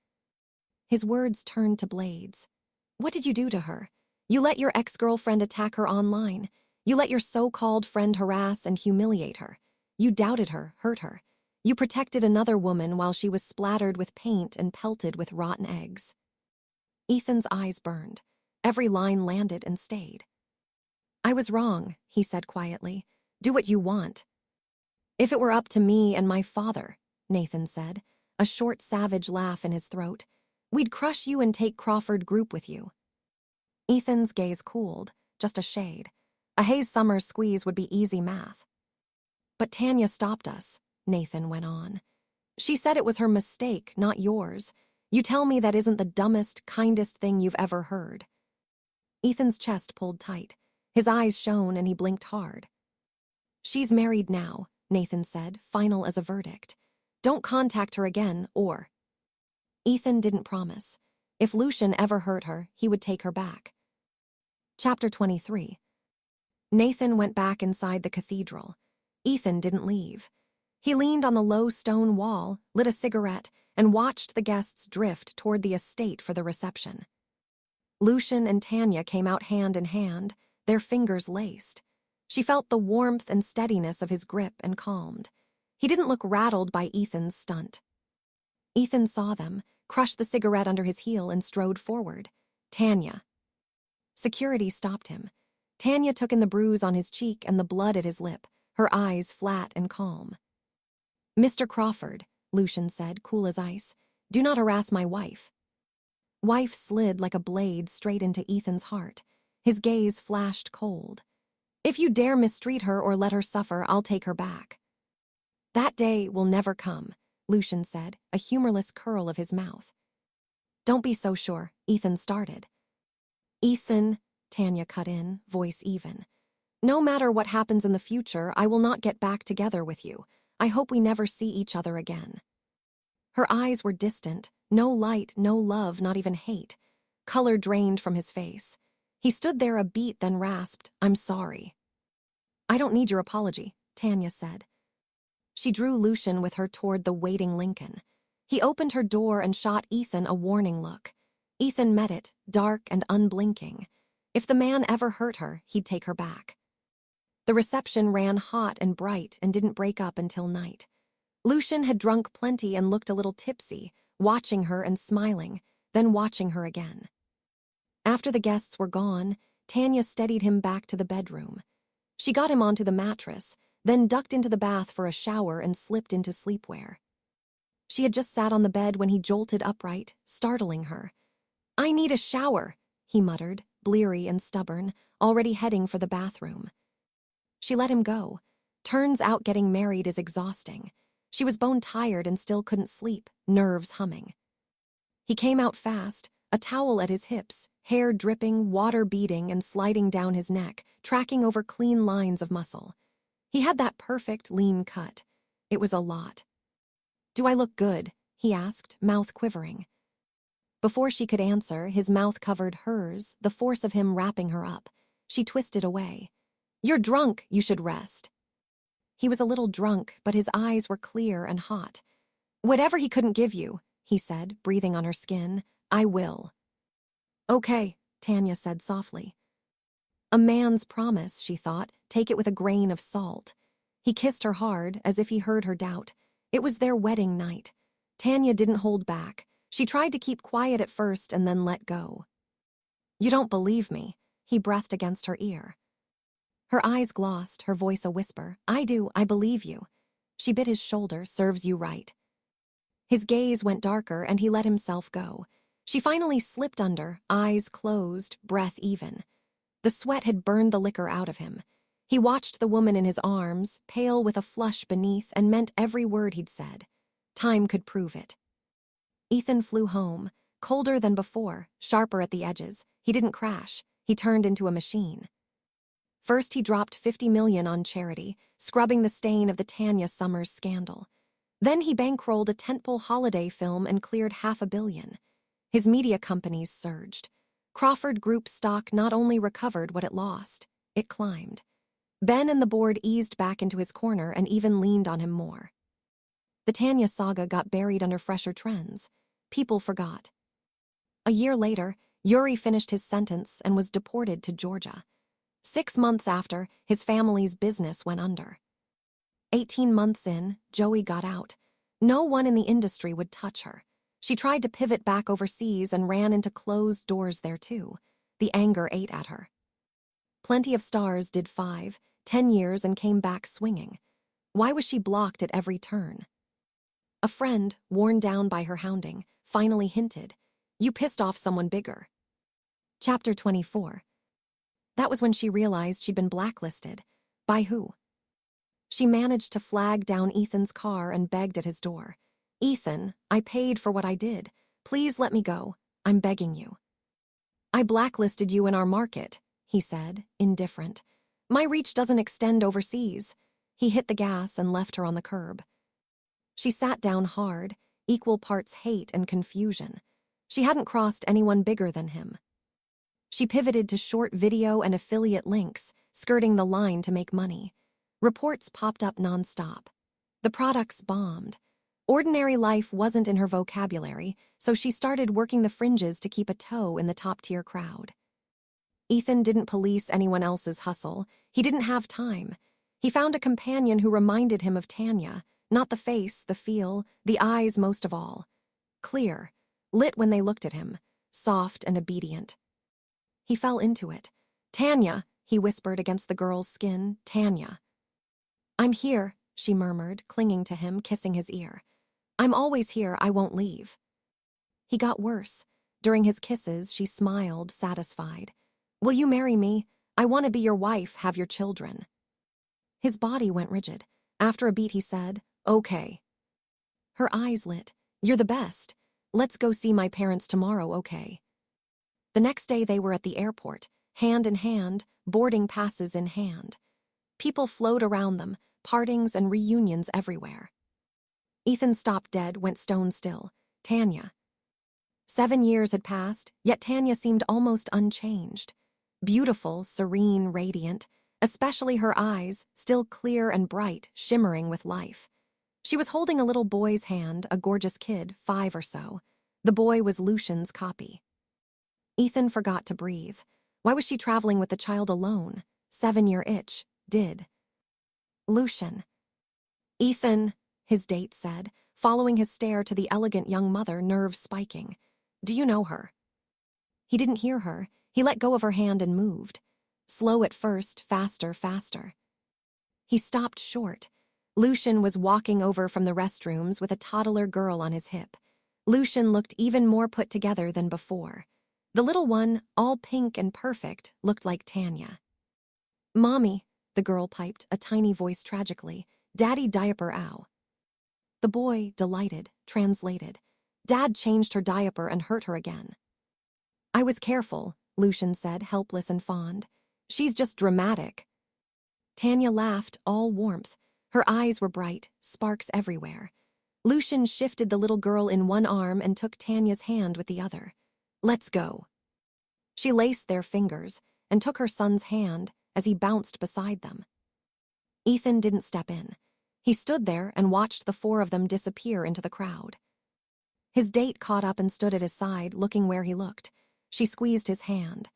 His words turned to blades. "What did you do to her? You let your ex-girlfriend attack her online. You let your so-called friend harass and humiliate her. You doubted her, hurt her. You protected another woman while she was splattered with paint and pelted with rotten eggs." Ethan's eyes burned. Every line landed and stayed. "I was wrong," he said quietly. "Do what you want." "If it were up to me and my father," Nathan said, a short savage laugh in his throat, "we'd crush you and take Crawford Group with you." Ethan's gaze cooled, just a shade. A Hayes Summers squeeze would be easy math. "But Tanya stopped us," Nathan went on. "She said it was her mistake, not yours. You tell me that isn't the dumbest, kindest thing you've ever heard." Ethan's chest pulled tight. His eyes shone and he blinked hard. "She's married now," Nathan said, final as a verdict. "Don't contact her again, or—" Ethan didn't promise. If Lucian ever hurt her, he would take her back. Chapter 23. Nathan went back inside the cathedral. Ethan didn't leave. He leaned on the low stone wall, lit a cigarette, and watched the guests drift toward the estate for the reception. Lucian and Tanya came out hand in hand, their fingers laced. She felt the warmth and steadiness of his grip and calmed. He didn't look rattled by Ethan's stunt. Ethan saw them, crushed the cigarette under his heel, and strode forward. "Tanya." Security stopped him. Tanya took in the bruise on his cheek and the blood at his lip, her eyes flat and calm. "Mr. Crawford," Lucian said, cool as ice. Do not harass my wife. Wife slid like a blade straight into Ethan's heart. His gaze flashed cold. If you dare mistreat her or let her suffer, I'll take her back. That day will never come, Lucian said, a humorless curl of his mouth. Don't be so sure, Ethan started. Ethan, Tanya cut in, voice even. No matter what happens in the future, I will not get back together with you. I hope we never see each other again. Her eyes were distant, no light, no love, not even hate. Color drained from his face. He stood there a beat, then rasped, I'm sorry. I don't need your apology, Tanya said. She drew Lucian with her toward the waiting Lincoln. He opened her door and shot Ethan a warning look. Ethan met it, dark and unblinking. If the man ever hurt her, he'd take her back. The reception ran hot and bright and didn't break up until night. Lucian had drunk plenty and looked a little tipsy, watching her and smiling, then watching her again. After the guests were gone, Tanya steadied him back to the bedroom. She got him onto the mattress, then ducked into the bath for a shower and slipped into sleepwear. She had just sat on the bed when he jolted upright, startling her. I need a shower, he muttered, bleary and stubborn, already heading for the bathroom. She let him go. Turns out getting married is exhausting. She was bone-tired and still couldn't sleep, nerves humming. He came out fast, a towel at his hips, hair dripping, water beading and sliding down his neck, tracking over clean lines of muscle. He had that perfect, lean cut. It was a lot. Do I look good? He asked, mouth quivering. Before she could answer, his mouth covered hers, the force of him wrapping her up. She twisted away. You're drunk, you should rest. He was a little drunk, but his eyes were clear and hot. Whatever he couldn't give you, he said, breathing on her skin, I will. Okay, Tanya said softly. A man's promise, she thought, take it with a grain of salt. He kissed her hard, as if he heard her doubt. It was their wedding night. Tanya didn't hold back. She tried to keep quiet at first and then let go. You don't believe me, he breathed against her ear. Her eyes glossed, her voice a whisper. I do, I believe you. She bit his shoulder, serves you right. His gaze went darker and he let himself go. She finally slipped under, eyes closed, breath even. The sweat had burned the liquor out of him. He watched the woman in his arms, pale with a flush beneath, and meant every word he'd said. Time could prove it. Ethan flew home, colder than before, sharper at the edges. He didn't crash. He turned into a machine. First, he dropped $50 million on charity, scrubbing the stain of the Tanya Summers scandal. Then he bankrolled a tentpole holiday film and cleared $500 million. His media companies surged. Crawford Group stock not only recovered what it lost, it climbed. Ben and the board eased back into his corner and even leaned on him more. The Tanya saga got buried under fresher trends. People forgot. A year later, Yuri finished his sentence and was deported to Georgia. 6 months after, his family's business went under. 18 months in, Joey got out. No one in the industry would touch her. She tried to pivot back overseas and ran into closed doors there too. The anger ate at her. Plenty of stars did 5, 10 years and came back swinging. Why was she blocked at every turn? A friend, worn down by her hounding, finally hinted, "You pissed off someone bigger." Chapter 24. That was when she realized she'd been blacklisted. By who? She managed to flag down Ethan's car and begged at his door. Ethan, I paid for what I did. Please let me go. I'm begging you. I blacklisted you in our market, he said, indifferent. My reach doesn't extend overseas. He hit the gas and left her on the curb. She sat down hard, equal parts hate and confusion. She hadn't crossed anyone bigger than him. She pivoted to short video and affiliate links, skirting the line to make money. Reports popped up nonstop. The products bombed. Ordinary life wasn't in her vocabulary, so she started working the fringes to keep a toe in the top-tier crowd. Ethan didn't police anyone else's hustle. He didn't have time. He found a companion who reminded him of Tanya, not the face, the feel, the eyes most of all. Clear, lit when they looked at him, soft and obedient. He fell into it. Tanya, he whispered against the girl's skin, Tanya. I'm here, she murmured, clinging to him, kissing his ear. I'm always here, I won't leave. He got worse. During his kisses, she smiled, satisfied. Will you marry me? I want to be your wife, have your children. His body went rigid. After a beat, he said, okay. Her eyes lit. You're the best. Let's go see my parents tomorrow, okay? The next day they were at the airport, hand in hand, boarding passes in hand. People flowed around them, partings and reunions everywhere. Ethan stopped dead, went stone still. Tanya. 7 years had passed, yet Tanya seemed almost unchanged. Beautiful, serene, radiant, especially her eyes, still clear and bright, shimmering with life. She was holding a little boy's hand, a gorgeous kid, 5 or so. The boy was Lucian's copy. Ethan forgot to breathe. Why was she traveling with the child alone? 7-year itch. Did. Lucian. Ethan, his date said, following his stare to the elegant young mother, nerves spiking. Do you know her? He didn't hear her. He let go of her hand and moved. Slow at first, faster, faster. He stopped short. Lucian was walking over from the restrooms with a toddler girl on his hip. Lucian looked even more put together than before. The little one, all pink and perfect, looked like Tanya. Mommy, the girl piped, a tiny voice tragically. Daddy diaper ow. The boy, delighted, translated. Dad changed her diaper and hurt her again. I was careful, Lucian said, helpless and fond. She's just dramatic. Tanya laughed, all warmth. Her eyes were bright, sparks everywhere. Lucian shifted the little girl in one arm and took Tanya's hand with the other. Let's go. She laced their fingers and took her son's hand as he bounced beside them. Ethan didn't step in. He stood there and watched the 4 of them disappear into the crowd. His date caught up and stood at his side, looking where he looked. She squeezed his hand.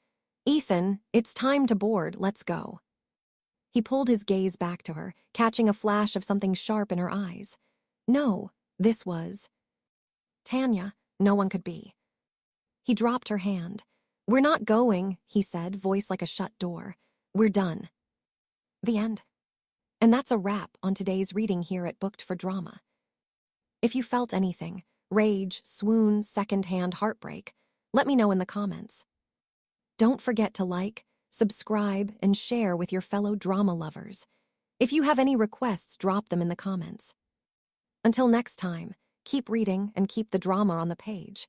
Ethan, it's time to board, let's go. He pulled his gaze back to her, catching a flash of something sharp in her eyes. No, this was Tanya, no one could be. He dropped her hand. We're not going, he said, voice like a shut door. We're done. The end. And that's a wrap on today's reading here at Booked for Drama. If you felt anything, rage, swoon, secondhand heartbreak, let me know in the comments. Don't forget to like, subscribe, and share with your fellow drama lovers. If you have any requests, drop them in the comments. Until next time, keep reading and keep the drama on the page.